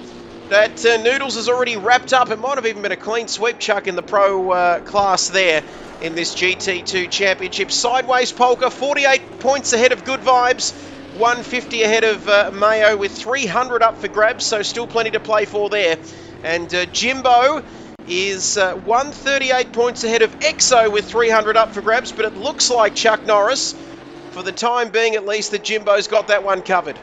that Noodles is already wrapped up. It might have even been a clean sweep, Chuck, in the pro class there in this GT2 championship. Sideways Polka, 48 points ahead of Good Vibes, 150 ahead of Mayo, with 300 up for grabs, so still plenty to play for there. And Jimbo is 138 points ahead of EXO with 300 up for grabs, but it looks like, Chuck Norris, for the time being at least, that Jimbo's got that one covered.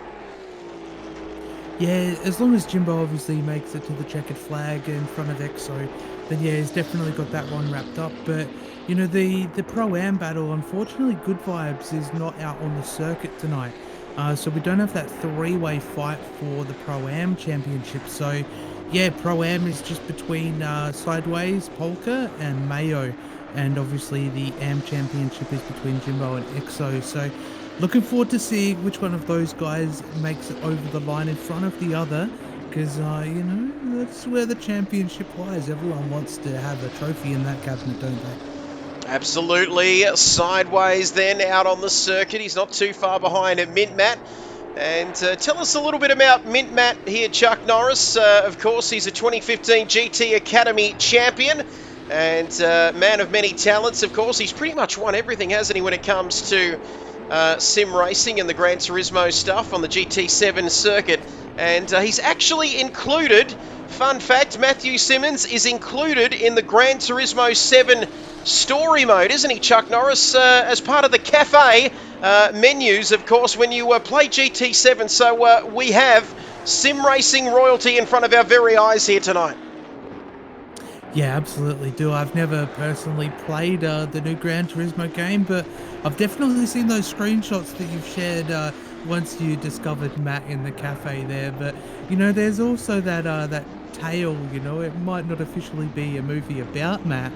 Yeah, as long as Jimbo obviously makes it to the checkered flag in front of EXO, then yeah, he's definitely got that one wrapped up. But, you know, the Pro-Am battle, unfortunately, Good Vibes is not out on the circuit tonight. So we don't have that 3-way fight for the Pro-Am championship. So, yeah, Pro-Am is just between Sideways, Polka, and Mayo. And obviously the AM championship is between Jimbo and EXO. So, looking forward to seeing which one of those guys makes it over the line in front of the other. Because, you know, that's where the championship lies. Everyone wants to have a trophy in that cabinet, don't they? Absolutely. Sideways then out on the circuit. He's not too far behind at Mint Matt. And tell us a little bit about Mint Matt here, Chuck Norris. Of course, he's a 2015 GT Academy champion and man of many talents. Of course, he's pretty much won everything, hasn't he, when it comes to sim racing and the Gran Turismo stuff on the GT7 circuit. And he's actually included, fun fact, Matthew Simmons is included in the Gran Turismo 7 story mode, isn't he, Chuck Norris, as part of the cafe menus, of course, when you play GT7. So we have sim racing royalty in front of our very eyes here tonight. Yeah, absolutely do. I've never personally played the new Gran Turismo game, but I've definitely seen those screenshots that you've shared once you discovered Matt in the cafe there. But, you know, there's also that tale, you know. It might not officially be a movie about Matt,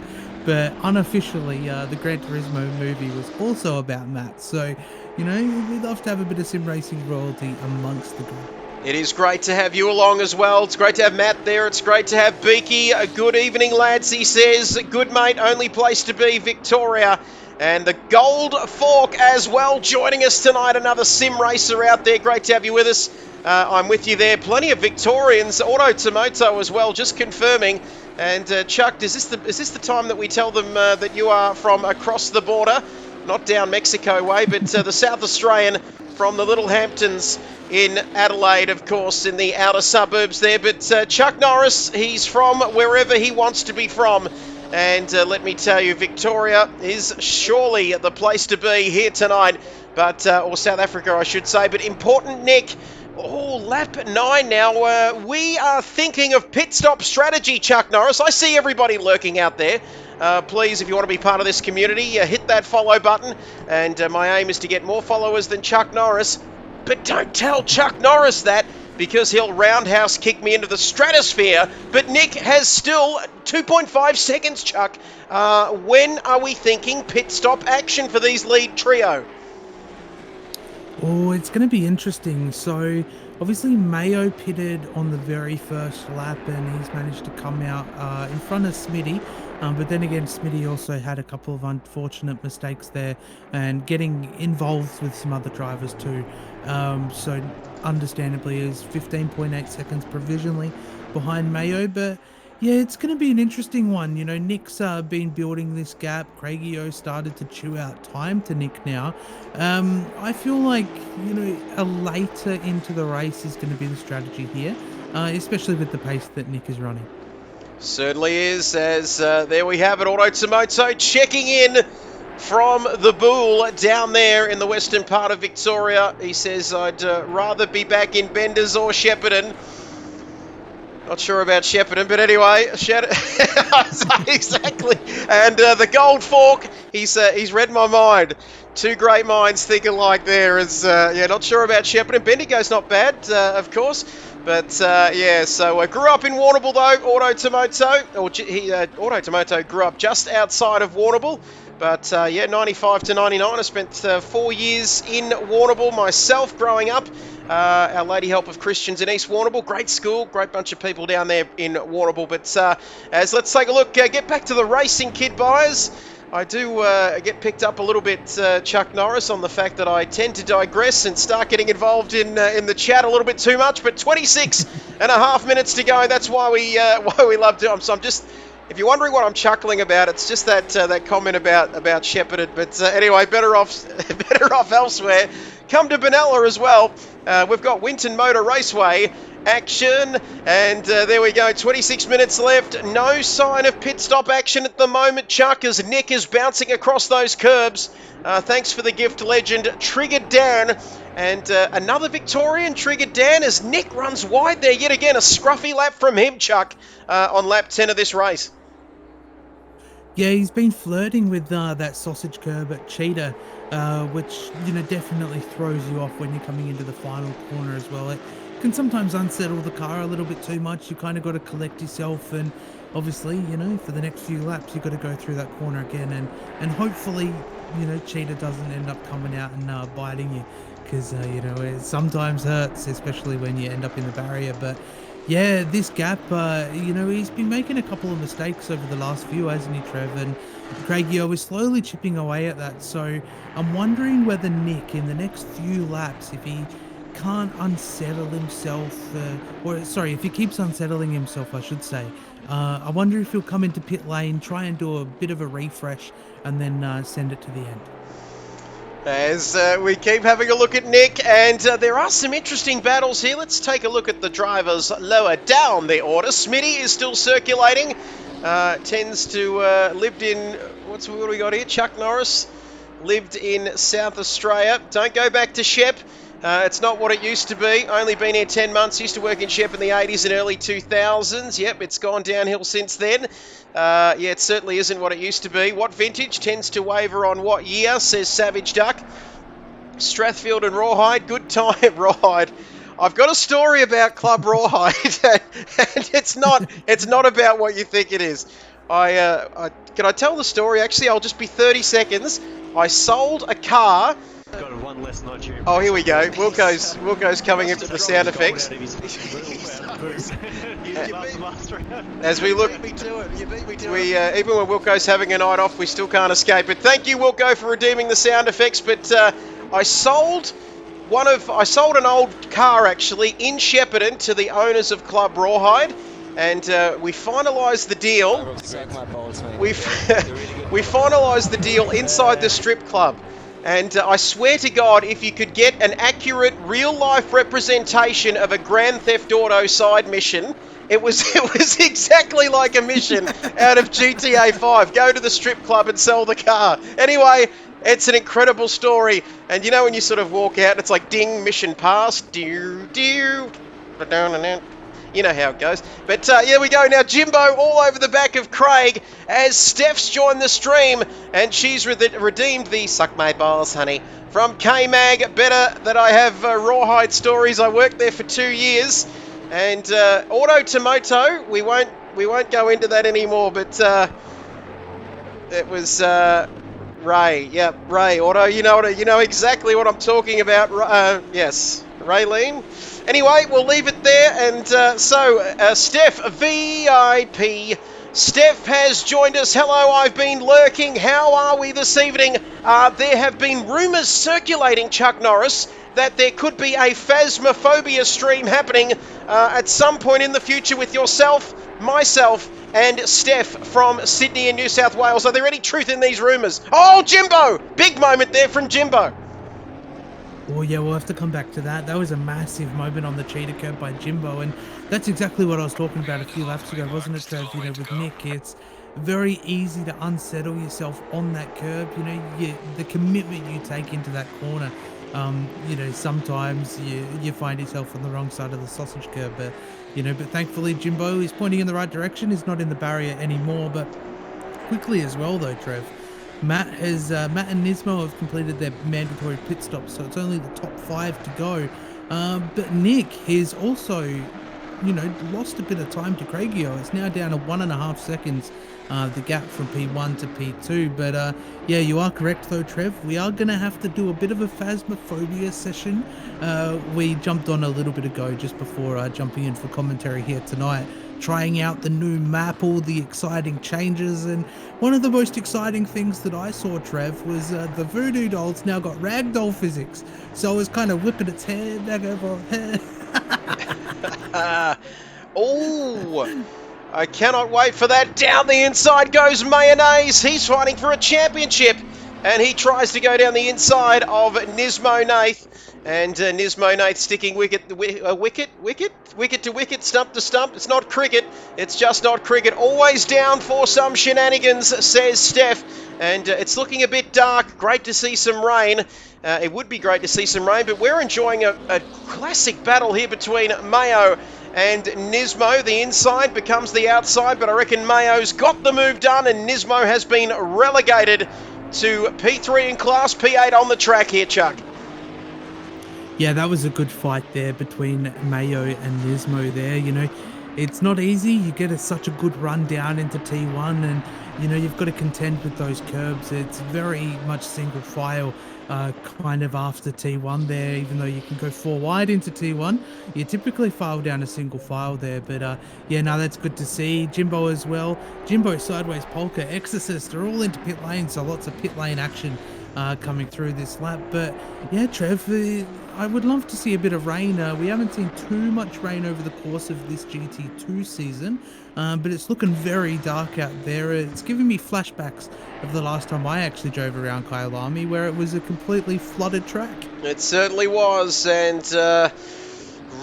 but unofficially, the Gran Turismo movie was also about Matt. So, you know, we'd love to have a bit of sim racing royalty amongst the group. It is great to have you along as well. It's great to have Matt there. It's great to have Beaky. Good evening, lads, he says. Good mate, only place to be, Victoria. And the Gold Fork as well joining us tonight. Another sim racer out there. Great to have you with us. I'm with you there. Plenty of Victorians. Auto Tomoto as well, just confirming. And Chuck, is this the time that we tell them that you are from across the border? Not down Mexico way, but the South Australian from the Little Hamptons in Adelaide, of course, in the outer suburbs there. But Chuck Norris, he's from wherever he wants to be from. And let me tell you, Victoria is surely the place to be here tonight. But or South Africa, I should say. But important, Nick. Oh, lap 9 now. We are thinking of pit stop strategy, Chuck Norris. I see everybody lurking out there. Please, if you want to be part of this community, hit that follow button. And my aim is to get more followers than Chuck Norris. But don't tell Chuck Norris that, because he'll roundhouse kick me into the stratosphere. But Nick has still 2.5 seconds, Chuck. When are we thinking pit stop action for these lead trio? Oh, it's going to be interesting. So, obviously, Mayo pitted on the very first lap, and he's managed to come out in front of Smitty. But then again, Smitty also had a couple of unfortunate mistakes there and getting involved with some other drivers too. So, understandably, is 15.8 seconds provisionally behind Mayo. But yeah, it's going to be an interesting one. You know, Nick's been building this gap. Craigio started to chew out time to Nick now. I feel like, you know, a later into the race is going to be the strategy here, especially with the pace that Nick is running. Certainly is, as there we have it. Auto Tomoto checking in from the Bull down there in the western part of Victoria. He says, I'd rather be back in Benders or Shepparton. Not sure about Shepparton, but anyway, exactly. And the Gold Fork, he's read my mind. Two great minds think alike there. Not sure about Shepparton. Bendigo's not bad, of course. But, yeah, so I grew up in Warrnambool, though, Auto Tomoto. Auto Tomoto grew up just outside of Warrnambool. But, 95 to 99, I spent 4 years in Warrnambool myself growing up. Our Lady Help of Christians in East Warrnambool. Great school, great bunch of people down there in Warrnambool. But as let's take a look, get back to the racing, kid buyers. I do get picked up a little bit, Chuck Norris, on the fact that I tend to digress and start getting involved in the chat a little bit too much. But 26 and a half minutes to go. That's why we love to. So I'm just. If you're wondering what I'm chuckling about, it's just that comment about Shepparton. But anyway, better off elsewhere. Come to Benalla as well. We've got Winton Motor Raceway action, and there we go. 26 minutes left. No sign of pit stop action at the moment, Chuck, as Nick is bouncing across those curbs. Thanks for the gift, legend Triggered Dan. And another Victorian, Triggered Dan, as Nick runs wide there yet again. A scruffy lap from him, Chuck, on lap 10 of this race. Yeah, he's been flirting with that sausage curb at Cheetah, which, you know, definitely throws you off when you're coming into the final corner as well. It can sometimes unsettle the car a little bit too much. You kind of got to collect yourself, and obviously, you know, for the next few laps, you got to go through that corner again, and hopefully, you know, Cheetah doesn't end up coming out and biting you, because, you know, it sometimes hurts, especially when you end up in the barrier. But yeah, this gap, you know, he's been making a couple of mistakes over the last few, hasn't he, Trev? And Craigio is slowly chipping away at that. So I'm wondering whether Nick, in the next few laps, if he can't unsettle himself, if he keeps unsettling himself, I should say, I wonder if he'll come into pit lane, try and do a bit of a refresh, and then send it to the end. As we keep having a look at Nick, and there are some interesting battles here. Let's take a look at the drivers lower down the order. Smitty is still circulating. Tends to lived in, what do we got here? Chuck Norris lived in South Australia. Don't go back to Shep. It's not what it used to be. Only been here 10 months. Used to work in Shep in the 80s and early 2000s. Yep, it's gone downhill since then. It certainly isn't what it used to be. What vintage tends to waver on what year, says Savage Duck. Strathfield and Rawhide. Good time, Rawhide. I've got a story about Club Rawhide, and it's not about what you think it is. Can I tell the story? Actually, I'll just be 30 seconds. I sold a car. Got one less notch here. Oh, here we go. Wilco's coming in with the sound effects. As we look, even when Wilco's having a night off, we still can't escape it. Thank you, Wilco, for redeeming the sound effects. But I sold an old car actually in Shepparton to the owners of Club Rawhide, and we finalised the deal. We finalised the deal inside the strip club. And I swear to God, if you could get an accurate, real-life representation of a Grand Theft Auto side mission, it was exactly like a mission out of GTA 5. Go to the strip club and sell the car. Anyway, it's an incredible story. And you know when you sort of walk out, it's like ding, mission passed. You know how it goes. But here we go now. Jimbo all over the back of Craig as Steph's joined the stream, and she's redeemed the Suck My Balls, honey, from K-Mag. Better that I have Rawhide stories. I worked there for 2 years. And Auto Tomoto, we won't go into that anymore, but it was Ray. Yep, Ray. Auto, you know exactly what I'm talking about. Yes, Raylene. Anyway, we'll leave it there. And so, Steph, VIP. Steph has joined us. Hello, I've been lurking. How are we this evening? There have been rumours circulating, Chuck Norris, that there could be a Phasmophobia stream happening at some point in the future with yourself, myself, and Steph from Sydney and New South Wales. Are there any truth in these rumours? Oh, Jimbo! Big moment there from Jimbo. Oh yeah, we'll have to come back to that. That was a massive moment on the cheetah curb by Jimbo, and that's exactly what I was talking about a few laps ago, wasn't it, Trev? You know, with Nick, it's very easy to unsettle yourself on that curb. You know, the commitment you take into that corner. You know, sometimes you find yourself on the wrong side of the sausage curb, but thankfully Jimbo is pointing in the right direction. He's not in the barrier anymore. But quickly as well, though, Trev, Matt and Nismo have completed their mandatory pit stops, so it's only the top 5 to go. But Nick has also, lost a bit of time to Craigio. It's now down to 1.5 seconds, the gap from P1 to P2. But yeah, you are correct though, Trev. We are going to have to do a bit of a Phasmophobia session. We jumped on a little bit ago, just before jumping in for commentary here tonight, trying out the new map, all the exciting changes, and one of the most exciting things that I saw, Trev, was the Voodoo Doll's now got ragdoll physics. So I was kind of whipping its head back over head. Oh, I cannot wait for that. Down the inside goes Mayonnaise. He's fighting for a championship, and he tries to go down the inside of Nismo Nath. And Nismo Nath sticking wicket to wicket, stump to stump. It's not cricket. It's just not cricket. Always down for some shenanigans, says Steph. And it's looking a bit dark. Great to see some rain. It would be great to see some rain, but we're enjoying a classic battle here between Mayo and Nismo. The inside becomes the outside, but I reckon Mayo's got the move done, and Nismo has been relegated to P3 in class, P8 on the track here, Chuck. Yeah, that was a good fight there between Mayo and Nismo there. It's not easy. You get such a good run down into T1, and you've got to contend with those curbs. It's very much single file kind of after T1 there, even though you can go 4 wide into T1. You typically file down a single file there, but yeah, no, that's good to see. Jimbo as well. Jimbo, Sideways Polka, Exorcist are all into pit lane, so lots of pit lane action coming through this lap. But yeah, Trev, I would love to see a bit of rain. We haven't seen too much rain over the course of this GT2 season, but it's looking very dark out there. It's giving me flashbacks of the last time I actually drove around Kyalami, where it was a completely flooded track. It certainly was, and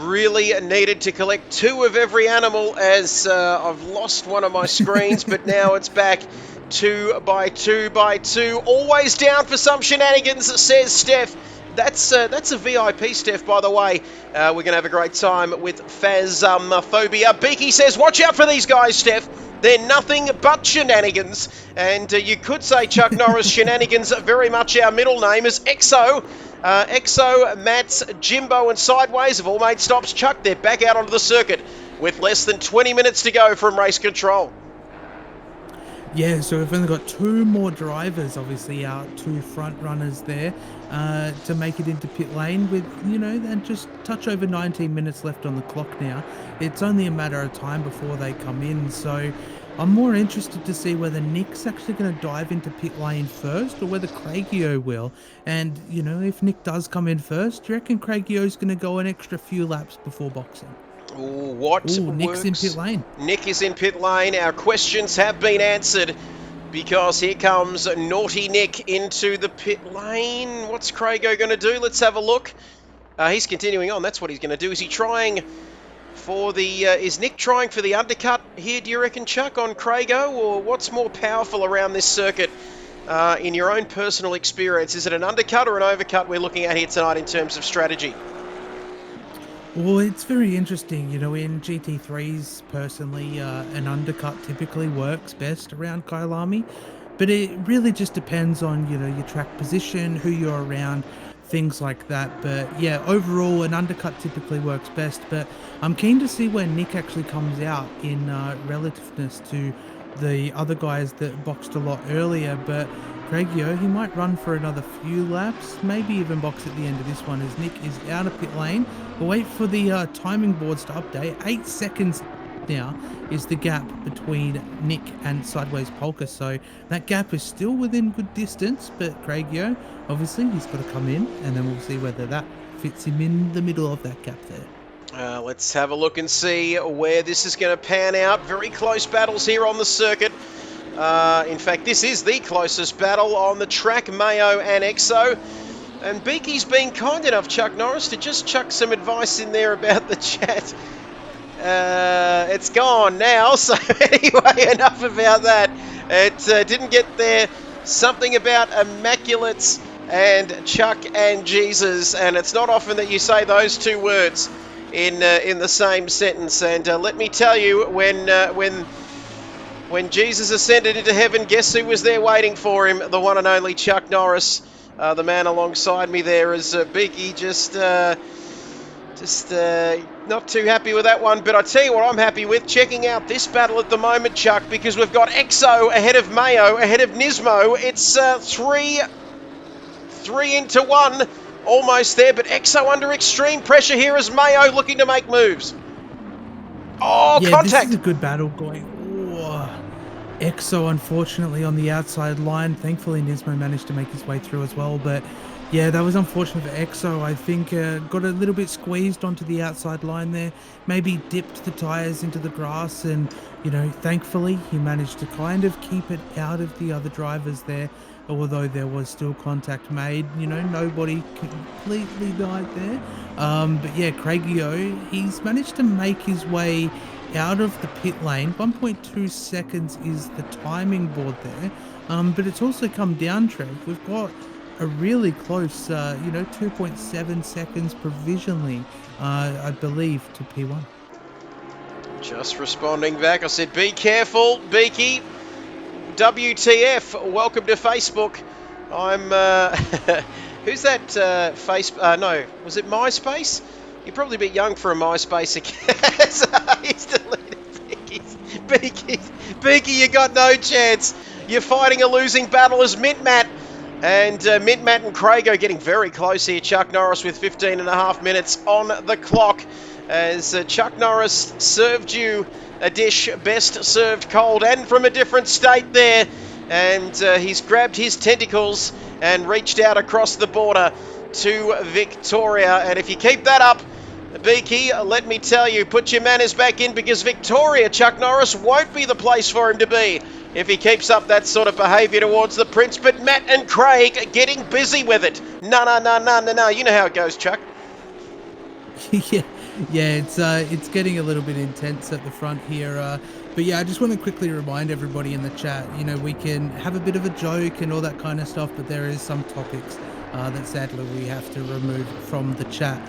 really needed to collect 2 of every animal, as I've lost one of my screens, but now it's back 2 by 2 by 2. Always down for some shenanigans, says Steph. That's a VIP, Steph, by the way. We're going to have a great time with Phasmophobia. Beaky says, watch out for these guys, Steph. They're nothing but shenanigans. And you could say Chuck Norris shenanigans, very much our middle name, as Exo Exo, Mats, Jimbo and Sideways have all made stops. Chuck, they're back out onto the circuit with less than 20 minutes to go from race control. Yeah, so we've only got 2 more drivers, obviously our 2 front runners there, to make it into pit lane with, and just touch over 19 minutes left on the clock now. It's only a matter of time before they come in, so I'm more interested to see whether Nick's actually going to dive into pit lane first or whether Craigio will. And, if Nick does come in first, do you reckon Craigio's going to go an extra few laps before boxing? Ooh, Nick's in pit lane. Nick is in pit lane. Our questions have been answered because here comes Naughty Nick into the pit lane. What's Craigo going to do? Let's have a look. He's continuing on. That's what he's going to do. Is he trying for the... is Nick trying for the undercut here, do you reckon, Chuck, on Craigo? Or what's more powerful around this circuit in your own personal experience? Is it an undercut or an overcut we're looking at here tonight in terms of strategy? Well, it's very interesting, in GT3s, personally, an undercut typically works best around Kyalami, but it really just depends on, your track position, who you're around, things like that. But yeah, overall, an undercut typically works best, but I'm keen to see where Nick actually comes out in relativeness to the other guys that boxed a lot earlier. But Craigio, he might run for another few laps, maybe even box at the end of this one as Nick is out of pit lane. We'll wait for the timing boards to update. 8 seconds now is the gap between Nick and Sideways Polka, so that gap is still within good distance, but Craigio, obviously, he's got to come in, and then we'll see whether that fits him in the middle of that gap there. Let's have a look and see where this is going to pan out. Very close battles here on the circuit. In fact, this is the closest battle on the track, Mayo and Exo. And Beaky's been kind enough, Chuck Norris, to just chuck some advice in there about the chat. It's gone now, so anyway, enough about that. It didn't get there. Something about immaculates and Chuck and Jesus, and it's not often that you say those 2 words in the same sentence. And let me tell you, when Jesus ascended into heaven, guess who was there waiting for him? The one and only Chuck Norris. The man alongside me there is Beaky, just not too happy with that one. But I tell you what I'm happy with, checking out this battle at the moment, Chuck, because we've got Exo ahead of Mayo, ahead of Nismo. It's 3 into 1, almost there, but Exo under extreme pressure here as Mayo looking to make moves. Oh, yeah, contact! This is a good battle going. Oh. Exo, unfortunately, on the outside line. Thankfully, Nismo managed to make his way through as well. But yeah, that was unfortunate for Exo. I think got a little bit squeezed onto the outside line there. Maybe dipped the tyres into the grass. And, thankfully, he managed to kind of keep it out of the other drivers there. Although there was still contact made. Nobody completely died there. But yeah, Craigio, he's managed to make his way out of the pit lane. 1.2 seconds is the timing board there, but it's also come down, Trev. We've got a really close 2.7 seconds provisionally, I believe, to P1. Just responding back, I said be careful, Beaky. WTF, welcome to Facebook. I'm who's that no, was it MySpace? You're probably a bit young for a MySpace account. He's deleted Beaky, you got no chance. You're fighting a losing battle as Mintmat. And Mintmat and Craig getting very close here. Chuck Norris with 15 and a half minutes on the clock. As Chuck Norris served you a dish best served cold and from a different state there. And he's grabbed his tentacles and reached out across the border to Victoria. And if you keep that up, Beaky, let me tell you, put your manners back in, because Victoria, Chuck Norris, won't be the place for him to be if he keeps up that sort of behaviour towards the Prince. But Matt and Craig getting busy with it. No. You know how it goes, Chuck. Yeah, it's getting a little bit intense at the front here. But yeah, I just want to quickly remind everybody in the chat, we can have a bit of a joke and all that kind of stuff, but there is some topics that sadly we have to remove from the chat.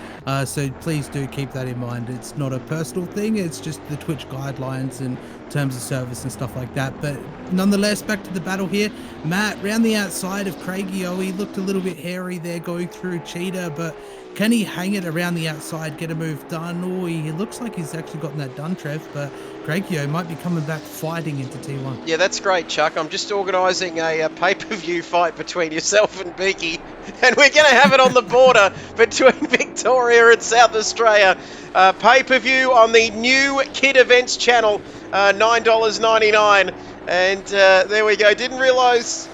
So please do keep that in mind. It's not a personal thing, it's just the Twitch guidelines and terms of service and stuff like that. But nonetheless, back to the battle here. Matt, round the outside of Craigio, he looked a little bit hairy there going through Cheetah, but can he hang it around the outside, get a move done? Oh, he looks like he's actually gotten that done, Trev, but Craigio might be coming back fighting into T1. Yeah, that's great, Chuck. I'm just organising a pay-per-view fight between yourself and Beaky, and we're going to have it on the border between Victoria and South Australia. Pay-per-view on the new Kid Events channel, $9.99. And there we go. Didn't realise...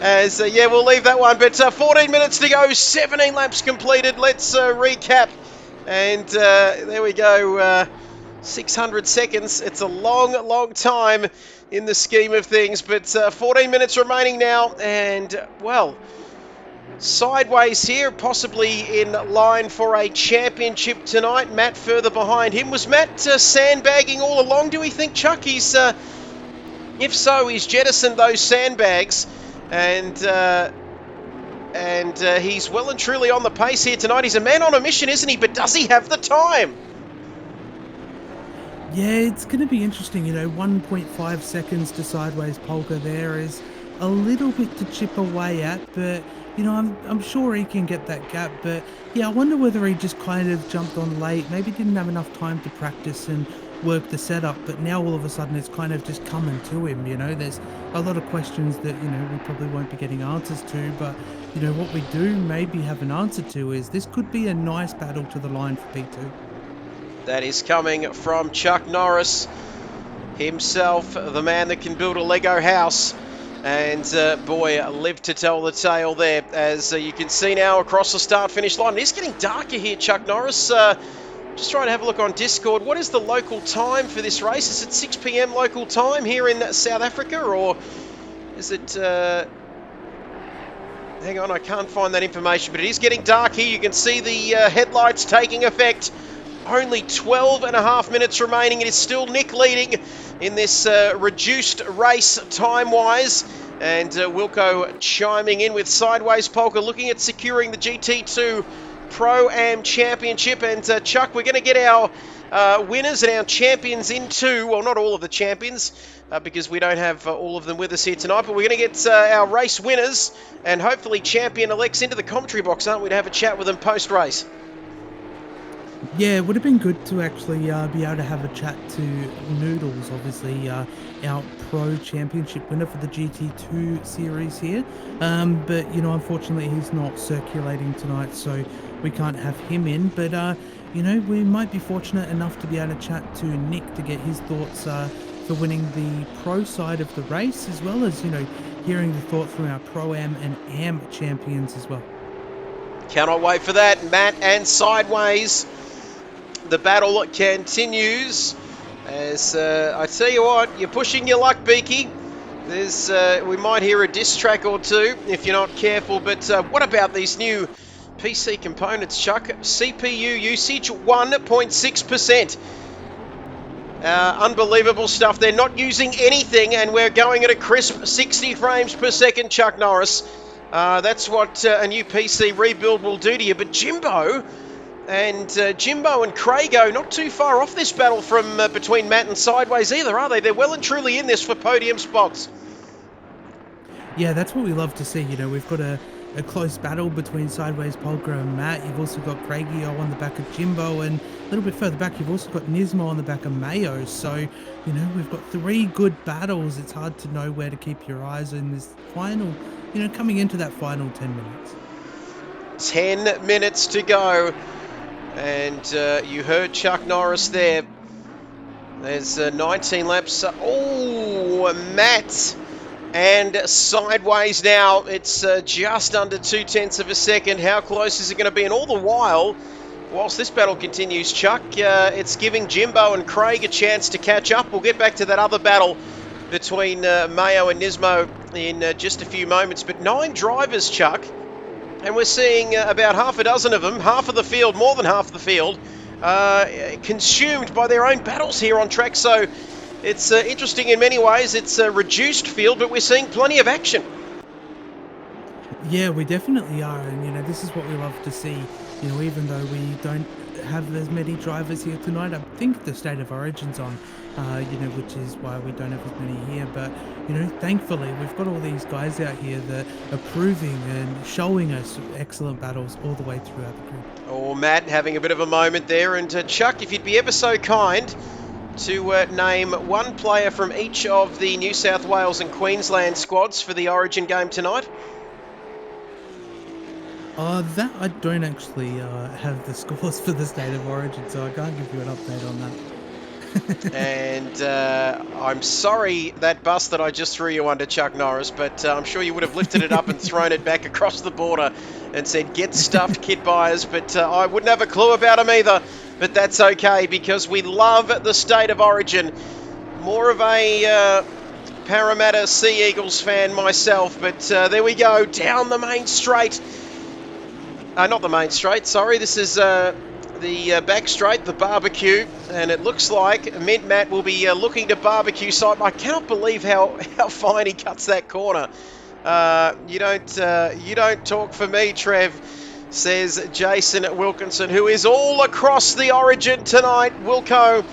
yeah, we'll leave that one. But 14 minutes to go, 17 laps completed. Let's recap. And there we go. 600 seconds. It's a long, long time in the scheme of things. But 14 minutes remaining now. And, well, sideways here, possibly in line for a championship tonight. Matt further behind him. Was Matt sandbagging all along, do we think, Chuck? He's, if so, he's jettisoned those sandbags. And he's well and truly on the pace here tonight. He's a man on a mission, isn't he? But does he have the time? Yeah, it's going to be interesting. 1.5 seconds to sideways polka there is a little bit to chip away at, but I'm sure he can get that gap. But yeah, I wonder whether he just kind of jumped on late, maybe didn't have enough time to practice and work the setup, but now all of a sudden it's kind of just coming to him. There's a lot of questions that we probably won't be getting answers to, but what we do maybe have an answer to is this could be a nice battle to the line for P2. That is coming from Chuck Norris himself, the man that can build a Lego house. And boy, lived to tell the tale there, as you can see now across the start-finish line. It is getting darker here, Chuck Norris. Just trying to have a look on Discord. What is the local time for this race? Is it 6 p.m. local time here in South Africa, or is it... hang on, I can't find that information, but it is getting dark here. You can see the headlights taking effect. Only 12 and a half minutes remaining. It is still Nick leading in this reduced race time-wise. And Wilco chiming in with Sideways Polka, looking at securing the GT2 Pro-Am Championship. And Chuck, we're going to get our winners and our champions into, well, not all of the champions, because we don't have all of them with us here tonight, but we're going to get our race winners and hopefully champion-elects into the commentary box, aren't we, to have a chat with them post-race? Yeah, it would have been good to actually be able to have a chat to Noodles, obviously our Pro Championship winner for the GT2 series here. But, unfortunately he's not circulating tonight, so we can't have him in. But, we might be fortunate enough to be able to chat to Nick to get his thoughts for winning the Pro side of the race, as well as, hearing the thoughts from our Pro-Am and Am champions as well. Cannot wait for that. Matt and Sideways. The battle continues, as I tell you what, you're pushing your luck, Beaky. There's we might hear a diss track or two if you're not careful, but what about these new PC components, Chuck? CPU usage 1.6%. Unbelievable stuff. They're not using anything, and we're going at a crisp 60 frames per second, Chuck Norris. That's what a new PC rebuild will do to you. But Jimbo and Craigo not too far off this battle from between Matt and Sideways either, are they? They're well and truly in this for podium spots. Yeah, that's what we love to see. We've got a close battle between Sideways Polka and Matt. You've also got Craigio on the back of Jimbo, and a little bit further back you've also got Nismo on the back of Mayo. So, we've got three good battles. It's hard to know where to keep your eyes in this final, coming into that final 10 minutes. 10 minutes to go. And you heard Chuck Norris there. There's 19 laps. Oh, Matt and Sideways now. It's just under 0.2 of a second. How close is it going to be? And all the while, whilst this battle continues, Chuck, it's giving Jimbo and Craig a chance to catch up. We'll get back to that other battle between Mayo and Nismo in just a few moments. But 9 drivers, Chuck. And we're seeing about half a dozen of them, half of the field, more than half the field, consumed by their own battles here on track. So it's interesting in many ways. It's a reduced field, but we're seeing plenty of action. Yeah, we definitely are, and this is what we love to see. Even though we don't have as many drivers here tonight, I think the state of origin's on, which is why we don't have as many here. But thankfully, we've got all these guys out here that are proving and showing us excellent battles all the way throughout the grid. Oh, Matt having a bit of a moment there, and Chuck, if you'd be ever so kind to name one player from each of the New South Wales and Queensland squads for the Origin game tonight. That I don't actually have the scores for the state of origin, so I can't give you an update on that. And I'm sorry that bus that I just threw you under, Chuck Norris, but I'm sure you would have lifted it up and thrown it back across the border and said, get stuffed, kit buyers, but I wouldn't have a clue about them either. But that's okay, because we love the state of origin. More of a Parramatta Sea Eagles fan myself, but there we go, down the main straight. Not the main straight, sorry, this is the back straight, the barbecue, and it looks like Mint Matt will be looking to barbecue side. I cannot believe how fine he cuts that corner. You don't talk for me, Trev, says Jason Wilkinson, who is all across the origin tonight. Wilco,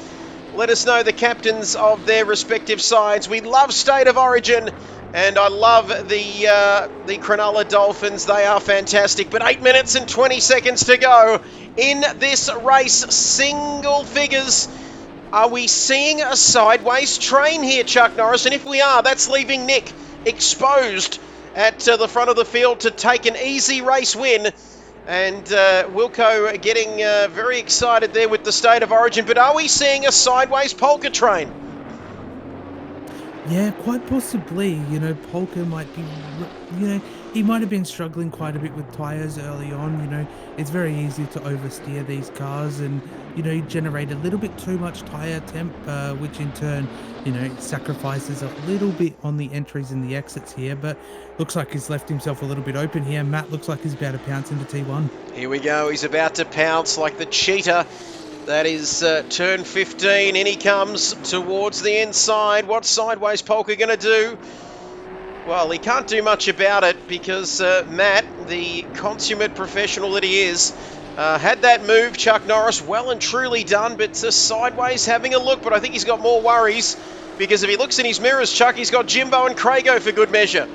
let us know the captains of their respective sides. We love state of origin. And I love the Cronulla Dolphins. They are fantastic. But 8 minutes and 20 seconds to go in this race. Single figures. Are we seeing a sideways train here, Chuck Norris? And if we are, that's leaving Nick exposed at the front of the field to take an easy race win. And Wilco getting very excited there with the state of origin. But are we seeing a sideways polka train? Yeah, quite possibly. Polka might be, he might have been struggling quite a bit with tyres early on. It's very easy to oversteer these cars and, generate a little bit too much tyre temp, which in turn, sacrifices a little bit on the entries and the exits here. But looks like he's left himself a little bit open here. Matt looks like he's about to pounce into T1. Here we go. He's about to pounce like the cheetah. That is turn 15. In he comes towards the inside. What's sideways polka going to do? Well, he can't do much about it because Matt, the consummate professional that he is, had that move, Chuck Norris, well and truly done, but sideways having a look. But I think he's got more worries because if he looks in his mirrors, Chuck, he's got Jimbo and Crago for good measure.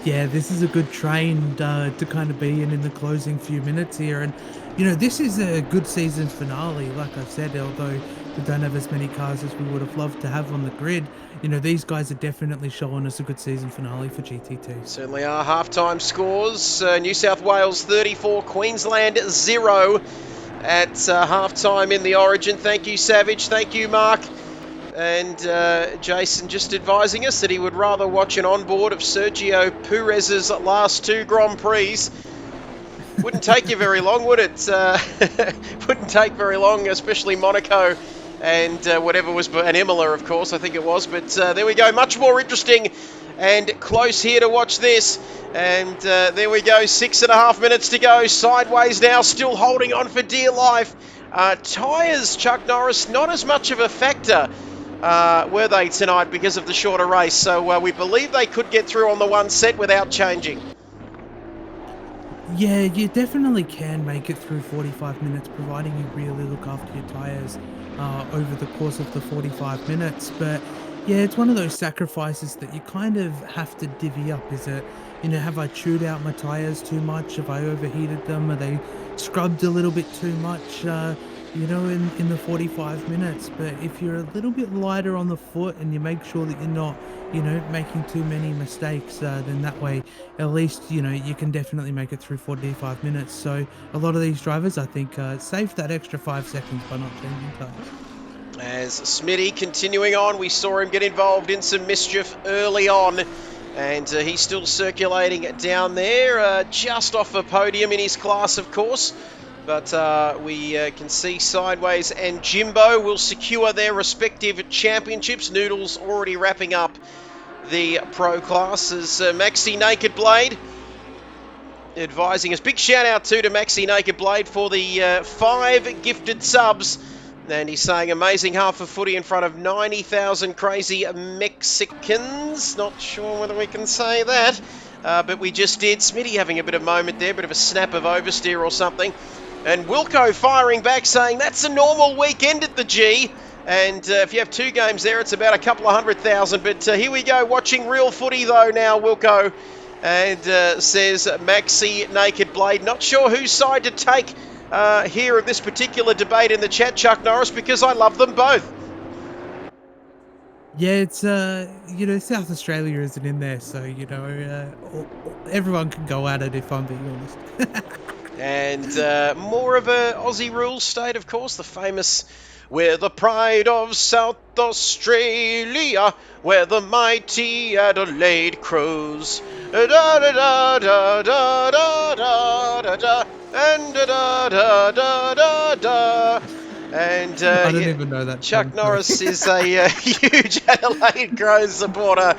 Yeah, this is a good train to kind of be in the closing few minutes here. And, this is a good season finale, like I've said, although we don't have as many cars as we would have loved to have on the grid. These guys are definitely showing us a good season finale for GT2. Certainly are. Halftime scores, New South Wales 34, Queensland 0 at halftime in the Origin. Thank you, Savage. Thank you, Mark. And Jason just advising us that he would rather watch an onboard of Sergio Perez's last 2 Grand Prix. Wouldn't take you very long, would it? Wouldn't take very long, especially Monaco and whatever was, and Imola, of course, I think it was. But there we go, much more interesting and close here to watch this. And there we go, 6.5 minutes to go. Sideways now, still holding on for dear life. Tyres, Chuck Norris, not as much of a factor. Were they tonight because of the shorter race? So we believe they could get through on the one set without changing. Yeah, you definitely can make it through 45 minutes, providing you really look after your tyres over the course of the 45 minutes. But yeah, it's one of those sacrifices that you kind of have to divvy up. Is it, have I chewed out my tyres too much? Have I overheated them? Are they scrubbed a little bit too much? In the 45 minutes. But if you're a little bit lighter on the foot and you make sure that you're not, making too many mistakes, then that way, at least, you can definitely make it through 45 minutes. So a lot of these drivers, I think, saved that extra 5 seconds by not changing tyres. As Smitty continuing on, we saw him get involved in some mischief early on. And he's still circulating down there, just off the podium in his class, of course. But we can see Sideways and Jimbo will secure their respective championships. Noodles already wrapping up the pro class as Maxi Naked Blade advising us. Big shout out to Maxi Naked Blade for the 5 gifted subs. And he's saying amazing half of footy in front of 90,000 crazy Mexicans. Not sure whether we can say that. but we just did. Smitty having a bit of moment there, bit of a snap of oversteer or something. And Wilco firing back saying that's a normal weekend at the G. And if you have 2 games there, it's about a couple of 100,000. But here we go, watching real footy though now, Wilco. And says Maxi Naked Blade. Not sure whose side to take here of this particular debate in the chat, Chuck Norris, because I love them both. Yeah, it's South Australia isn't in there, so everyone can go at it if I'm being honest. And more of a Aussie rules state, of course, the famous "We're the pride of South Australia, where the mighty Adelaide Crows." Da da da da da da da da da and da da da da da da. And I don't even know that. Chuck Norris is a huge Adelaide Crows supporter.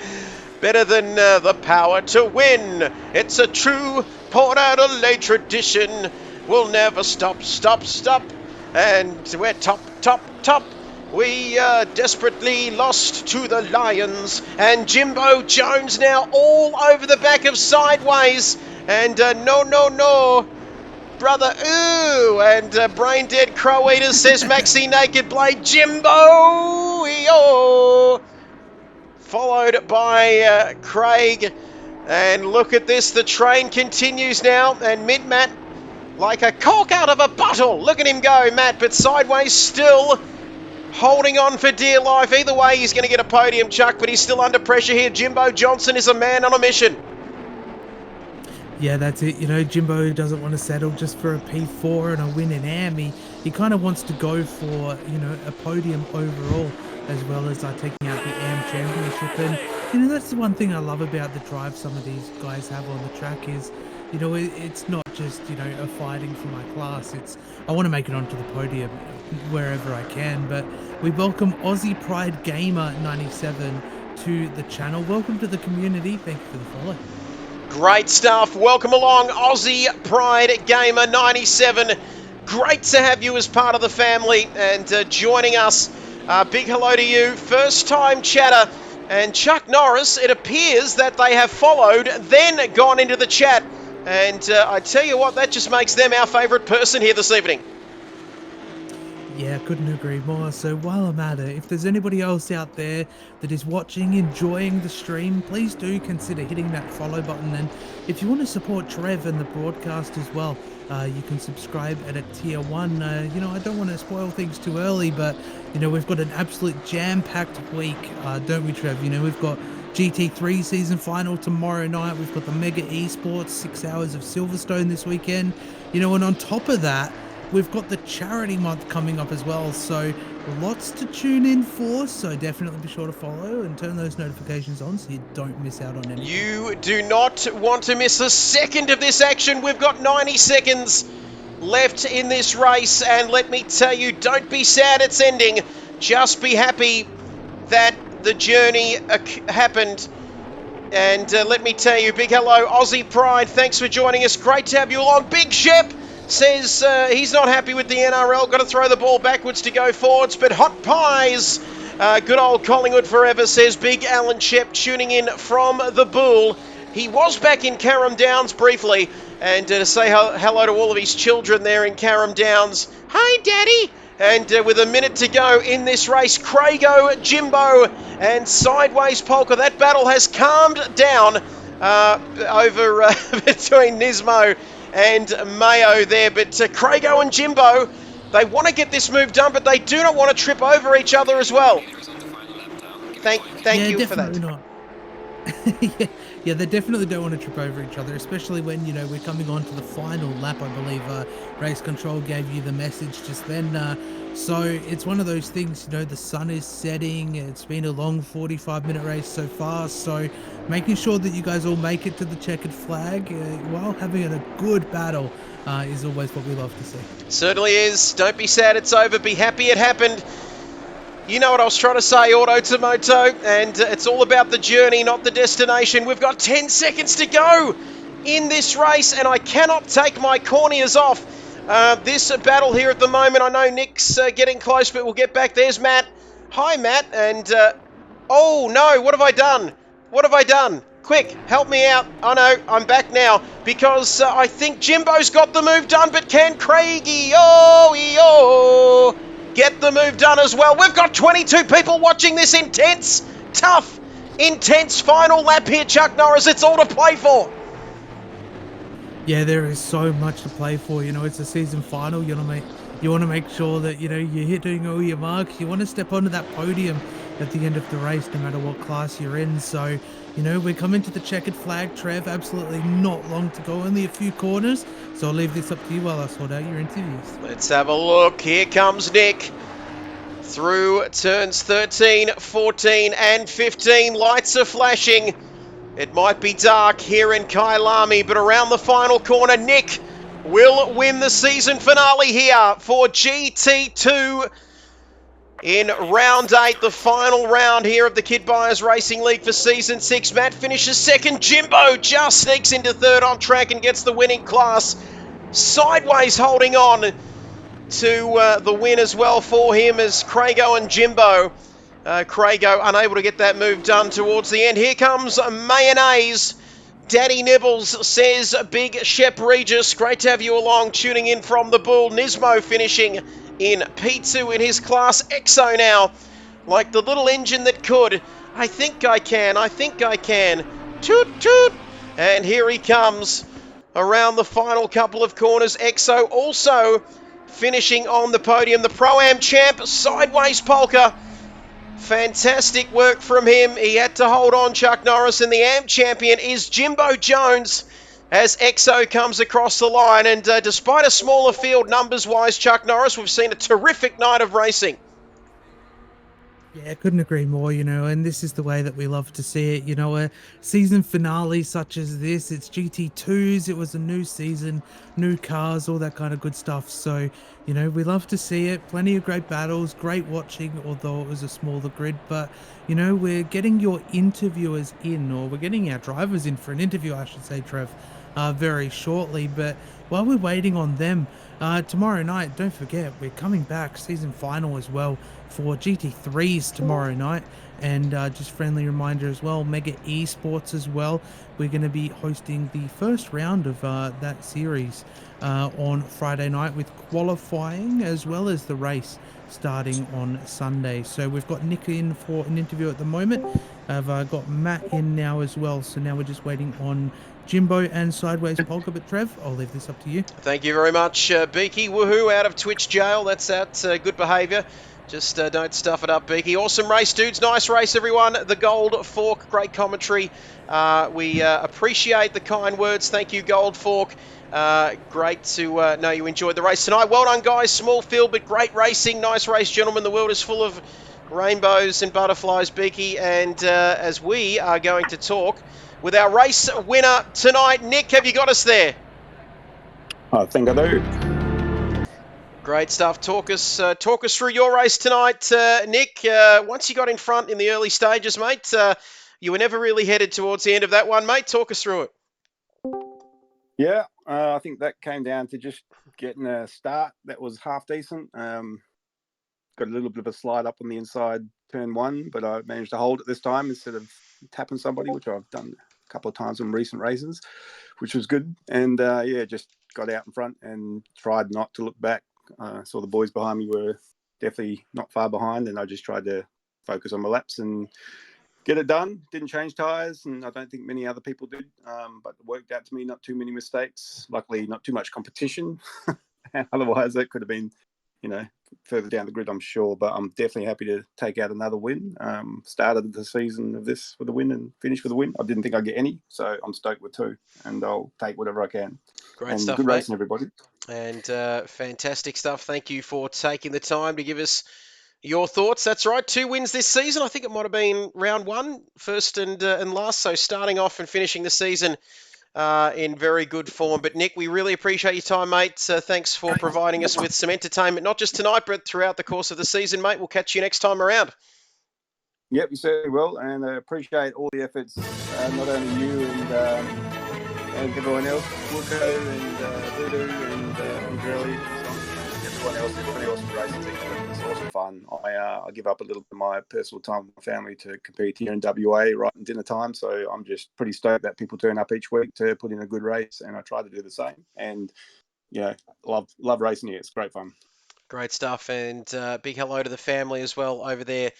Better than the power to win. It's a true Port Adelaide tradition. We'll never stop, stop, stop. And we're top, top, top. We desperately lost to the Lions. And Jimbo Jones now all over the back of Sideways. And no, no, no. Brother, ooh. And Brain Dead Crow Eater says Maxi Naked Blade. Jimbo, yo. Followed by Craig. And look at this. The train continues now. And Mid-Matt, like a cork out of a bottle. Look at him go, Matt. But Sideways still holding on for dear life. Either way, he's going to get a podium, Chuck, but he's still under pressure here. Jimbo Johnson is a man on a mission. Yeah, that's it. Jimbo doesn't want to settle just for a P4 and a win in AM. He kind of wants to go for, a podium overall, as well as taking out the AM Championship. And, that's the one thing I love about the drive some of these guys have on the track is, it's not just, a fighting for my class. It's, I want to make it onto the podium wherever I can. But we welcome Aussie Pride Gamer 97 to the channel. Welcome to the community. Thank you for the follow. Great stuff. Welcome along, Aussie Pride Gamer 97. Great to have you as part of the family and joining us. Big hello to you. First time chatter. And Chuck Norris, it appears that they have followed, then gone into the chat. And I tell you what, that just makes them our favourite person here this evening. Yeah, couldn't agree more. So while I'm at it, if there's anybody else out there that is watching, enjoying the stream, please do consider hitting that follow button. And if you want to support Trev and the broadcast as well, you can subscribe at a tier 1. I don't want to spoil things too early, but, we've got an absolute jam-packed week, don't we, Trev? We've got GT3 season final tomorrow night. We've got the Mega Esports 6 hours of Silverstone this weekend. And on top of that, we've got the charity month coming up as well, so lots to tune in for, so definitely be sure to follow and turn those notifications on so you don't miss out on anything. You do not want to miss a second of this action. We've got 90 seconds left in this race, and let me tell you, don't be sad it's ending. Just be happy that the journey happened. And let me tell you, big hello, Aussie Pride. Thanks for joining us. Great to have you along. Big Shep says he's not happy with the NRL. Got to throw the ball backwards to go forwards. But Hot Pies, good old Collingwood forever, says Big Alan Shep tuning in from the Bull. He was back in Carrum Downs briefly. And to say hello to all of his children there in Carrum Downs. Hi, Daddy. And with a minute to go in this race, Craigo, Jimbo and Sideways Polka. That battle has calmed down over between Nismo and Mayo there, but Craigo and Jimbo, they want to get this move done, but they do not want to trip over each other as well. Thank you for that. Not. yeah, they definitely don't want to trip over each other, especially when, we're coming on to the final lap. I believe Race Control gave you the message just then. So it's one of those things, the sun is setting. It's been a long 45-minute race so far, so making sure that you guys all make it to the checkered flag while having a good battle is always what we love to see. Certainly is. Don't be sad it's over. Be happy it happened. You know what I was trying to say, Auto Tomoto, and it's all about the journey, not the destination. We've got 10 seconds to go in this race, and I cannot take my corneas off. This battle here at the moment, I know Nick's getting close, but we'll get back. There's Matt. Hi, Matt. And, oh, no, what have I done? What have I done? Quick, help me out. Oh no, I'm back now because I think Jimbo's got the move done, but can Craigie get the move done as well? We've got 22 people watching this intense, tough, intense final lap here, Chuck Norris. It's all to play for. Yeah, there is so much to play for. You know, it's a season final. You want to make sure that you're hitting all your marks. You want to step onto that podium at the end of the race, no matter what class you're in. So, we're coming to the checkered flag, Trev. Absolutely not long to go. Only a few corners. So I'll leave this up to you while I sort out your interviews. Let's have a look. Here comes Nick. Through turns 13, 14, and 15. Lights are flashing. It might be dark here in Kyalami, but around the final corner, Nick will win the season finale here for GT2 in round 8, the final round here of the Kid Buyers Racing League for season 6. Matt finishes second. Jimbo just sneaks into third on track and gets the winning class. Sideways holding on to the win as well for him as Craigo and Jimbo. Craigo unable to get that move done towards the end. Here comes Mayonnaise. Daddy Nibbles says, Big Shep Regis, great to have you along, tuning in from the Bull. Nismo finishing in P2 in his class. Exo now, like the little engine that could. I think I can. Toot toot. And here he comes around the final couple of corners. Exo also finishing on the podium. The Pro-Am champ, sideways polka. Fantastic work from him. He had to hold on, Chuck Norris, and the AM champion is Jimbo Jones as Exo comes across the line. And despite a smaller field numbers-wise, Chuck Norris, we've seen a terrific night of racing. Yeah, couldn't agree more, and this is the way that we love to see it. A season finale such as this, it's GT2s, it was a new season, new cars, all that kind of good stuff. So, we love to see it. Plenty of great battles, great watching, although it was a smaller grid. But, we're getting your interviewers in, or we're getting our drivers in for an interview, I should say, Trev, very shortly. But while we're waiting on them, tomorrow night, don't forget, we're coming back, season final as well, for GT3s tomorrow night. And just friendly reminder as well, Mega Esports as well. We're going to be hosting the first round of that series on Friday night, with qualifying as well as the race starting on Sunday. So we've got Nick in for an interview at the moment. I've got Matt in now as well. So now we're just waiting on Jimbo and Sideways Polka. But Trev, I'll leave this up to you. Thank you very much, Beaky. Woohoo, out of Twitch jail. That's good behaviour. Just don't stuff it up, Beaky. Awesome race, dudes. Nice race, everyone. The Gold Fork, great commentary. We appreciate the kind words. Thank you, Gold Fork. Great to know you enjoyed the race tonight. Well done, guys. Small field, but great racing. Nice race, gentlemen. The world is full of rainbows and butterflies, Beaky. And as we are going to talk with our race winner tonight, Nick, have you got us there? I think I do. Great stuff. Talk us through your race tonight, Nick. Once you got in front in the early stages, mate, you were never really headed towards the end of that one, mate. Talk us through it. Yeah, I think that came down to just getting a start that was half decent. Got a little bit of a slide up on the inside turn 1, but I managed to hold it this time instead of tapping somebody, which I've done a couple of times in recent races, which was good. And just got out in front and tried not to look back. Saw the boys behind me were definitely not far behind, and I just tried to focus on my laps and get it done. Didn't change tyres, and I don't think many other people did, but it worked out to me. Not too many mistakes. Luckily, not too much competition. Otherwise, that could have been, further down the grid, I'm sure. But I'm definitely happy to take out another win. Started the season of this with a win and finished with a win. I didn't think I'd get any, so I'm stoked with 2, and I'll take whatever I can. Great stuff, good mate. racing, everybody. And fantastic stuff. Thank you for taking the time to give us your thoughts. That's right, 2 wins this season. I think it might have been round 1, first and last. So starting off and finishing the season in very good form. But Nick, we really appreciate your time, mate. Thanks for providing us with some entertainment, not just tonight, but throughout the course of the season, mate. We'll catch you next time around. Yep, you certainly will, and I appreciate all the efforts, not only you and everyone else, Wilco and Voodoo and Andrelli. everyone else, everybody else who races each week. It's awesome fun. I give up a little bit of my personal time with my family to compete here in WA right in dinner time. So I'm just pretty stoked that people turn up each week to put in a good race, and I try to do the same. And love racing here. It's great fun. Great stuff, and big hello to the family as well over there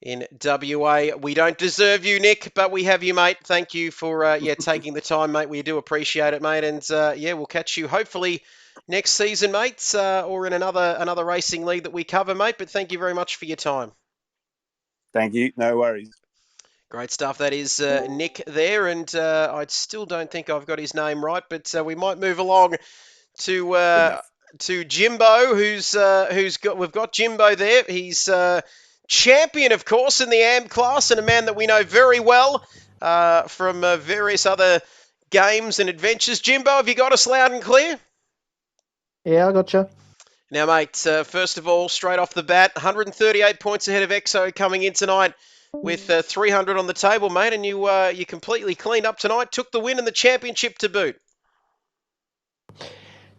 in WA. We don't deserve you, Nick, but we have you, mate. Thank you for taking the time, mate. We do appreciate it, mate. And we'll catch you hopefully next season, mate, or in another racing league that we cover, mate. But thank you very much for your time. Thank you. No worries. Great stuff. That is Nick there, and I still don't think I've got his name right, but we might move along to Jimbo, we've got Jimbo there. He's champion, of course, in the AM class, and a man that we know very well from various other games and adventures. Jimbo, have you got us loud and clear? Yeah, I gotcha. Now, mate, first of all, straight off the bat, 138 points ahead of EXO coming in tonight with 300 on the table, mate, and you completely cleaned up tonight, took the win and the championship to boot.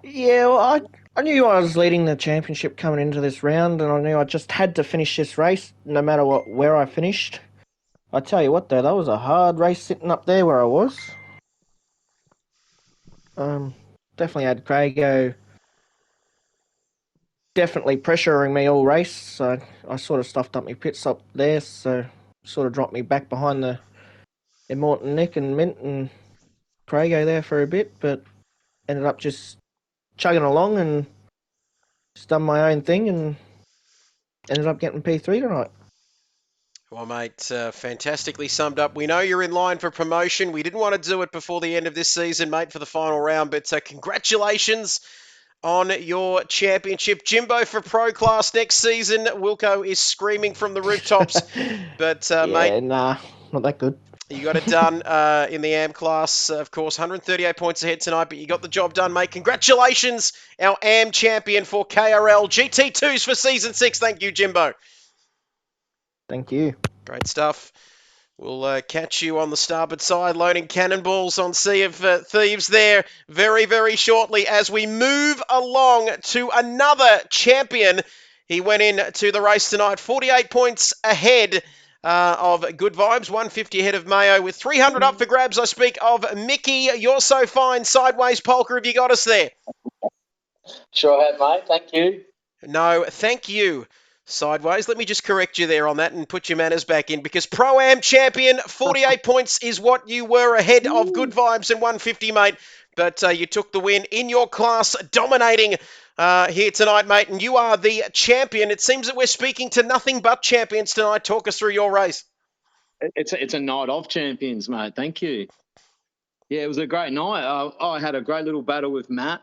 Yeah, well, I knew I was leading the championship coming into this round, and I knew I just had to finish this race no matter where I finished. I tell you what, though, that was a hard race sitting up there where I was. Definitely had Craigo definitely pressuring me all race, so I sort of stuffed up my pits up there, so sort of dropped me back behind the Immortan Nick and Mint and Craigo there for a bit, but ended up just chugging along and just done my own thing and ended up getting P3 tonight. Well, mate, fantastically summed up. We know you're in line for promotion. We didn't want to do it before the end of this season, mate, for the final round, but congratulations on your championship. Jimbo for Pro Class next season. Wilco is screaming from the rooftops, but mate, nah, not that good. you got it done in the AM class, of course. 138 points ahead tonight, but you got the job done, mate. Congratulations, our AM champion for KRL GT2s for Season 6. Thank you, Jimbo. Thank you. Great stuff. We'll catch you on the starboard side, loading cannonballs on Sea of Thieves there very, very shortly as we move along to another champion. He went into the race tonight, 48 points ahead of Good Vibes, 150 ahead of Mayo with 300 up for grabs. I speak of Mickey. You're so fine. Sideways Polka, have you got us there? Sure have, mate. Thank you. No, thank you. Sideways. Let me just correct you there on that and put your manners back in, because Pro-Am champion, 48 points is what you were ahead of Good Vibes and 150, mate. But you took the win in your class, dominating here tonight, mate. And you are the champion. It seems that we're speaking to nothing but champions tonight. Talk us through your race. It's a night of champions, mate. Thank you. Yeah, it was a great night. I had a great little battle with Matt,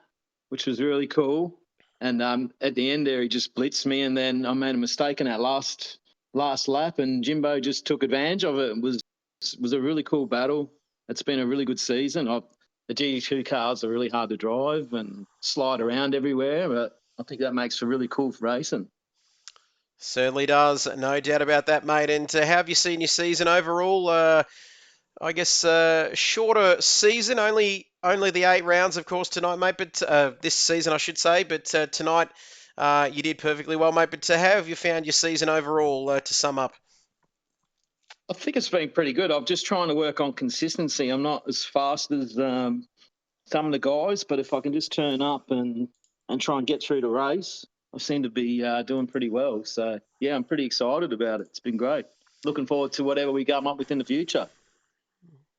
which was really cool. And at the end there, he just blitzed me, and then I made a mistake in that last lap, and Jimbo just took advantage of it. It was a really cool battle. It's been a really good season. The GT2 cars are really hard to drive and slide around everywhere, but I think that makes for really cool racing. Certainly does. No doubt about that, mate. And how have you seen your season overall? I guess shorter season, only the 8 rounds, of course, tonight, mate. But this season, I should say. But tonight, you did perfectly well, mate. But how have you found your season overall, to sum up? I think it's been pretty good. I'm just trying to work on consistency. I'm not as fast as some of the guys, but if I can just turn up and try and get through the race, I seem to be doing pretty well. So, yeah, I'm pretty excited about it. It's been great. Looking forward to whatever we come up with in the future.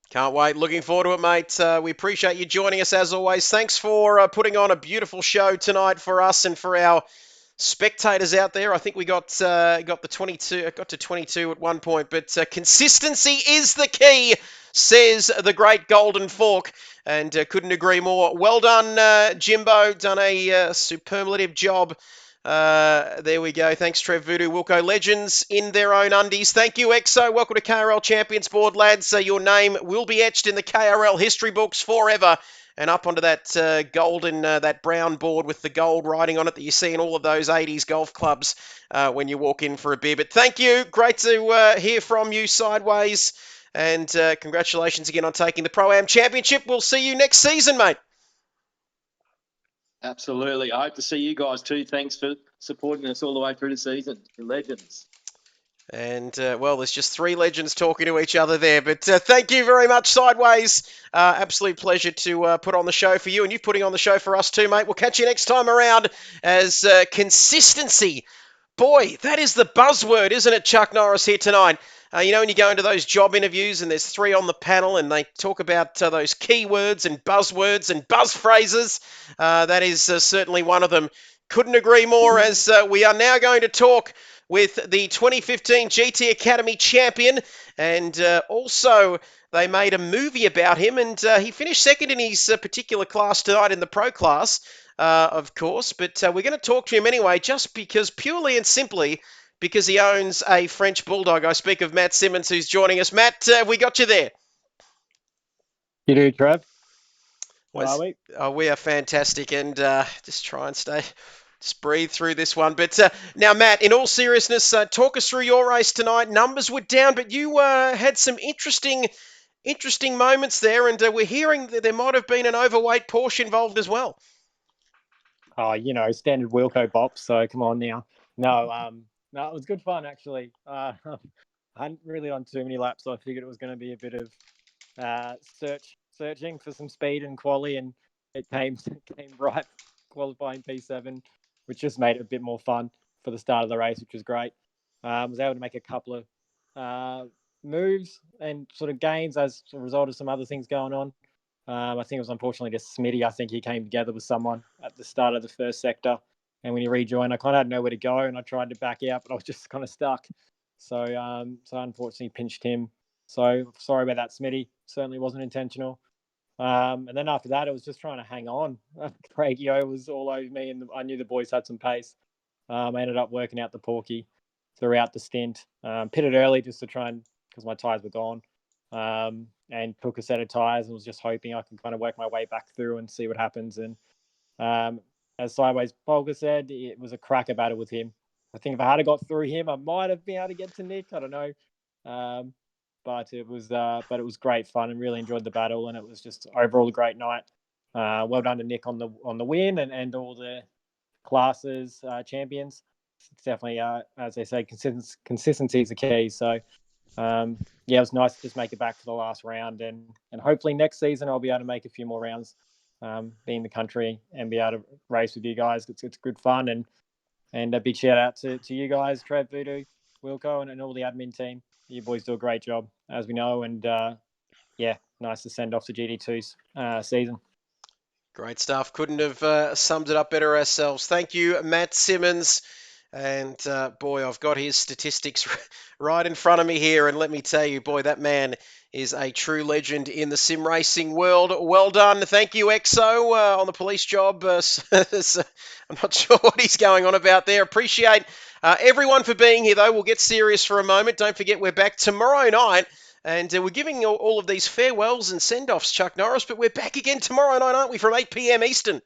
Can't wait. Looking forward to it, mate. We appreciate you joining us as always. Thanks for putting on a beautiful show tonight for us and for our spectators out there. I think we got the 22. Got to 22 at one point, but consistency is the key, says the great Golden Fork, and couldn't agree more. Well done, Jimbo. Done a superlative job. There we go. Thanks, Trev Voodoo. Wilco Legends in their own undies. Thank you, EXO. Welcome to KRL Champions Board, lads. Your name will be etched in the KRL history books forever. And up onto that golden, that brown board with the gold writing on it that you see in all of those 80s golf clubs when you walk in for a beer. But thank you. Great to hear from you, Sideways. And congratulations again on taking the Pro-Am Championship. We'll see you next season, mate. Absolutely. I hope to see you guys too. Thanks for supporting us all the way through the season. You're legends. And, well, there's just three legends talking to each other there. But thank you very much, Sideways. Absolute pleasure to put on the show for you, and you putting on the show for us too, mate. We'll catch you next time around as consistency. Boy, that is the buzzword, isn't it, Chuck Norris here tonight? When you go into those job interviews and there's three on the panel and they talk about those keywords and buzzwords and buzz phrases, that is certainly one of them. Couldn't agree more, as we are now going to talk with the 2015 GT Academy champion, and also they made a movie about him, and he finished second in his particular class tonight in the pro class, of course, but we're going to talk to him anyway, just because, purely and simply, because he owns a French Bulldog. I speak of Matt Simmons, who's joining us. Matt, we got you there. You do, Trev? How are we? We are fantastic, and just try and just breathe through this one. But now, Matt, in all seriousness, talk us through your race tonight. Numbers were down, but you had some interesting moments there, and we're hearing that there might have been an overweight Porsche involved as well. Oh, standard Wilco bop. So come on now. No, it was good fun actually. I hadn't really done too many laps, so I figured it was going to be a bit of searching for some speed and quali, and it came right qualifying P7, which just made it a bit more fun for the start of the race, which was great. Was able to make a couple of moves and sort of gains as a result of some other things going on. I think it was unfortunately just Smitty. I think he came together with someone at the start of the first sector. And when he rejoined, I kind of had nowhere to go, and I tried to back out, but I was just kind of stuck. So unfortunately pinched him. So sorry about that, Smitty. Certainly wasn't intentional. And then after that, it was just trying to hang on. Craigie was all over me, and I knew the boys had some pace. I ended up working out the Porky throughout the stint. Pitted early just to try and, because my tyres were gone. And took a set of tyres and was just hoping I could kind of work my way back through and see what happens. And as Sideways Polka said, it was a cracker battle with him. I think if I had got through him, I might have been able to get to Nick. I don't know. But it was great fun and really enjoyed the battle. And it was just overall a great night. Well done to Nick on the win and all the classes champions. It's definitely, as they say, consistency is the key. So, it was nice to just make it back for the last round, and hopefully next season I'll be able to make a few more rounds, be in the country and be able to race with you guys. It's good fun, and a big shout out to you guys, Trev, Voodoo, Wilco, and all the admin team. You boys do a great job, as we know, and nice to send off the GT2's season. Great stuff. Couldn't have summed it up better ourselves. Thank you, Matt Simmons. And boy, I've got his statistics right in front of me here. And let me tell you, boy, that man is a true legend in the sim racing world. Well done. Thank you, EXO, on the police job. I'm not sure what he's going on about there. Appreciate everyone for being here, though. We'll get serious for a moment. Don't forget, we're back tomorrow night. And we're giving all of these farewells and send-offs, Chuck Norris. But we're back again tomorrow night, aren't we, from 8 p.m. Eastern?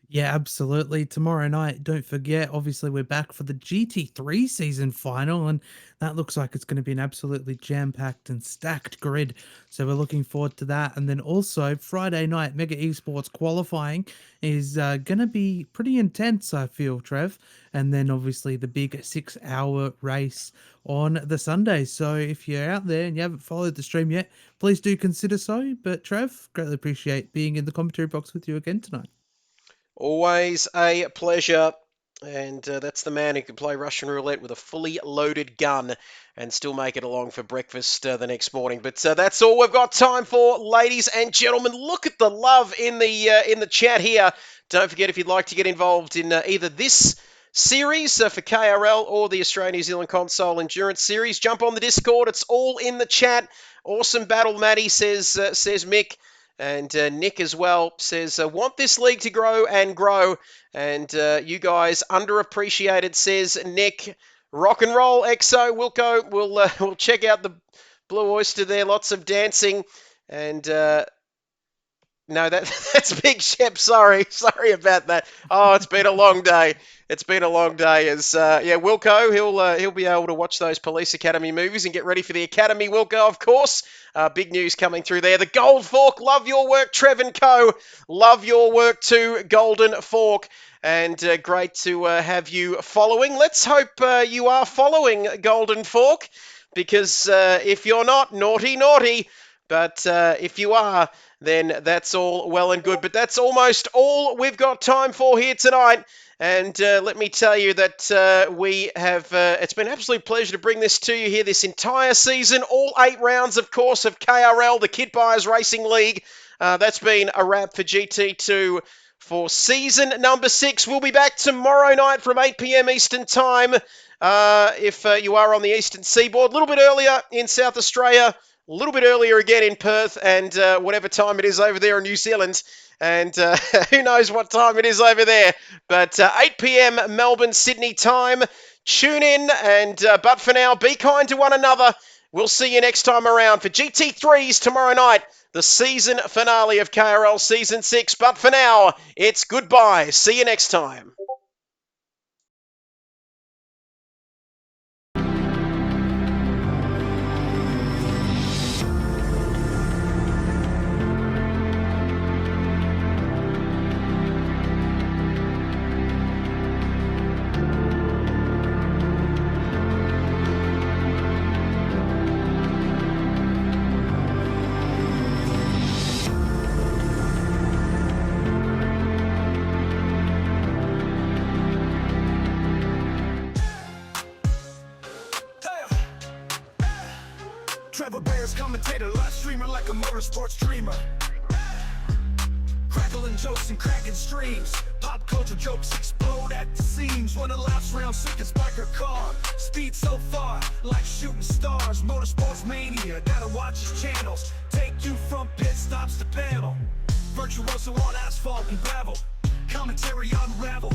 Yeah, absolutely. Tomorrow night, don't forget, obviously, we're back for the GT3 season final, and that looks like it's going to be an absolutely jam-packed and stacked grid. So we're looking forward to that. And then also, Friday night, Mega Esports qualifying is going to be pretty intense, I feel, Trev. And then obviously the big 6-hour race on the Sunday. So if you're out there and you haven't followed the stream yet, please do consider so. But Trev, greatly appreciate being in the commentary box with you again tonight. Always a pleasure. And that's the man who can play Russian roulette with a fully loaded gun and still make it along for breakfast the next morning. But that's all we've got time for, ladies and gentlemen. Look at the love in the chat here. Don't forget, if you'd like to get involved in either this series for KRL or the Australia-New Zealand Console Endurance Series, jump on the Discord. It's all in the chat. Awesome battle, Matty, says Mick. And Nick as well says, want this league to grow and grow. And you guys underappreciated, says Nick. Rock and roll, EXO, Wilco. We'll check out the Blue Oyster there. Lots of dancing. And No, that's Big Shep. Sorry about that. Oh, it's been a long day. It's been a long day. As Wilco, he'll be able to watch those Police Academy movies and get ready for the Academy. Wilco, of course. Big news coming through there. The Gold Fork, love your work, Trev and Co. Love your work too, Golden Fork. And great to have you following. Let's hope you are following Golden Fork, because if you're not, naughty, naughty. But if you are, then that's all well and good. But that's almost all we've got time for here tonight. And let me tell you that we have, it's been an absolute pleasure to bring this to you here this entire season. All 8 rounds, of course, of KRL, the Kid Buyers Racing League. That's been a wrap for GT2 for season number 6. We'll be back tomorrow night from 8 p.m. Eastern Time. If you are on the Eastern Seaboard, a little bit earlier in South Australia, a little bit earlier again in Perth, and whatever time it is over there in New Zealand. And who knows what time it is over there. But 8 p.m. Melbourne, Sydney time. Tune in, and but for now, be kind to one another. We'll see you next time around for GT3s tomorrow night, the season finale of KRL Season 6. But for now, it's goodbye. See you next time. Trevor Bears, commentator, live streamer like a motorsports dreamer. Crackling jokes and cracking streams. Pop culture jokes explode at the seams. When a laps round circuits bike or car. Speed so far, like shooting stars. Motorsports mania, gotta watch his channels. Take you from pit stops to panel. Virtuoso on asphalt and gravel. Commentary unravel.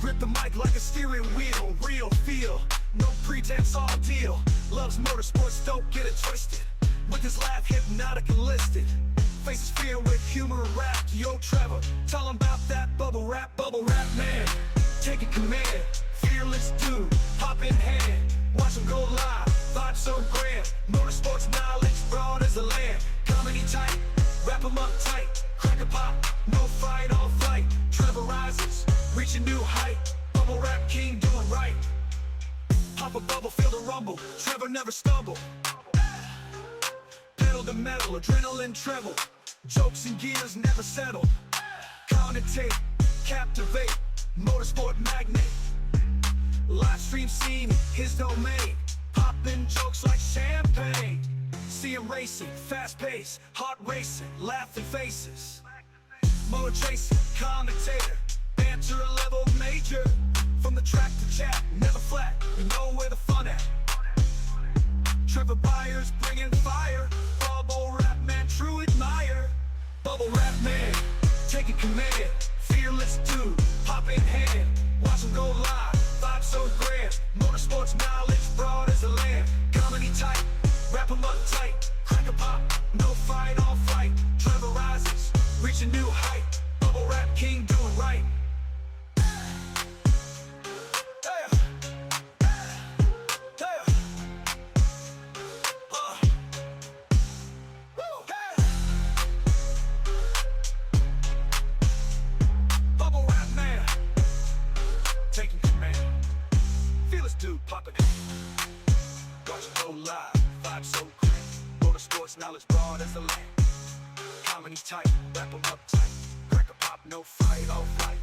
Grip the mic like a steering wheel. Real feel, no pretense, all deal. Loves motorsports, don't get it twisted. With his laugh hypnotic and listed. Faces fear with humor and rap. Yo Trevor, tell him about that bubble rap man. Taking command, fearless dude, pop in hand. Watch him go live, vibe so grand. Motorsports knowledge, broad as the land. Comedy tight, wrap him up tight. Crack a pop, no fight, all flight. Trevor rises, reach a new height. Bubble rap king doing right. Pop a bubble, feel the rumble. Trevor never stumble. Pedal to metal, adrenaline treble. Jokes and gears never settle. Commentate, captivate. Motorsport magnate. Live stream scene, his domain. Poppin' jokes like champagne. See him racing, fast pace. Heart racing, laughing faces. Motor chasing, commentator. Banter level major. From the track to chat, never flat. We know where the fun at. Trevor Byers bringing fire. Bubble rap man, true admire. Bubble rap man, taking command. Fearless dude, pop in hand. Watch him go live, vibe so grand. Motorsports knowledge, broad as the land. Comedy tight, wrap him up tight. Crack a pop, no fight, all flight. Trevor rises, reach a new height. Bubble rap king doing right. Knowledge broad as the land. Comedy tight, wrap them up tight. Crack a pop, no fight, all flight.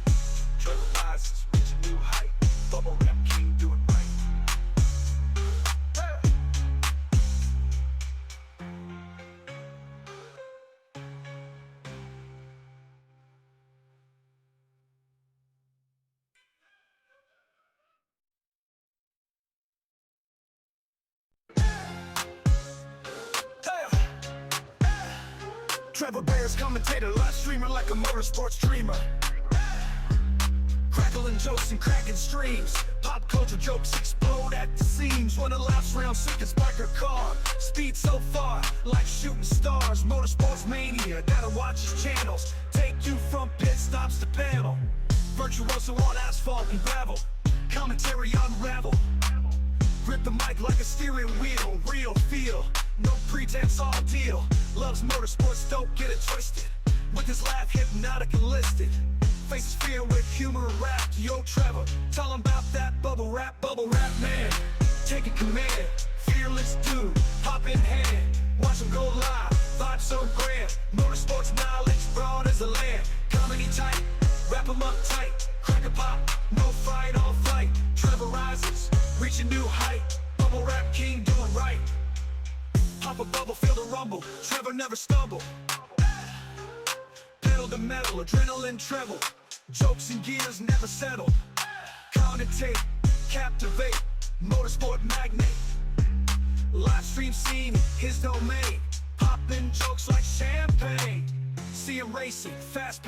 Trevor rises, reach a new height. Bubble rap king doing right. Trevor Bears, commentator, live streamer like a motorsports dreamer. Crackling Popping jokes and cracking streams. Pop culture jokes explode at the seams. When the laps round circuits spark a car. Speed so far, like shooting stars. Motorsports mania, that'll watch his channels. Take you from pit stops to panel. Virtuoso on asphalt and gravel. Commentary unravel. Grip the mic like a steering wheel. Real feel, no pretense, all deal. Loves motorsports, don't get it twisted. With his laugh hypnotic and listed. Faces fear with humor and rap. Yo Trevor, tell him about that bubble rap man. Taking command, fearless dude, pop in hand. Watch him go live, vibe so grand. Motorsports knowledge, broad as the land. Comedy tight, wrap him up tight. Crack a pop, no fight, all flight. Trevor rises, reach a new height. Bubble rap king doing right. Pop a bubble, feel the rumble. Trevor never stumble. Pedal to metal, adrenaline treble. Jokes and gears never settle. Connotate, captivate. Motorsport magnate. Live stream scene, his domain. Popping jokes like champagne. See him racing, fast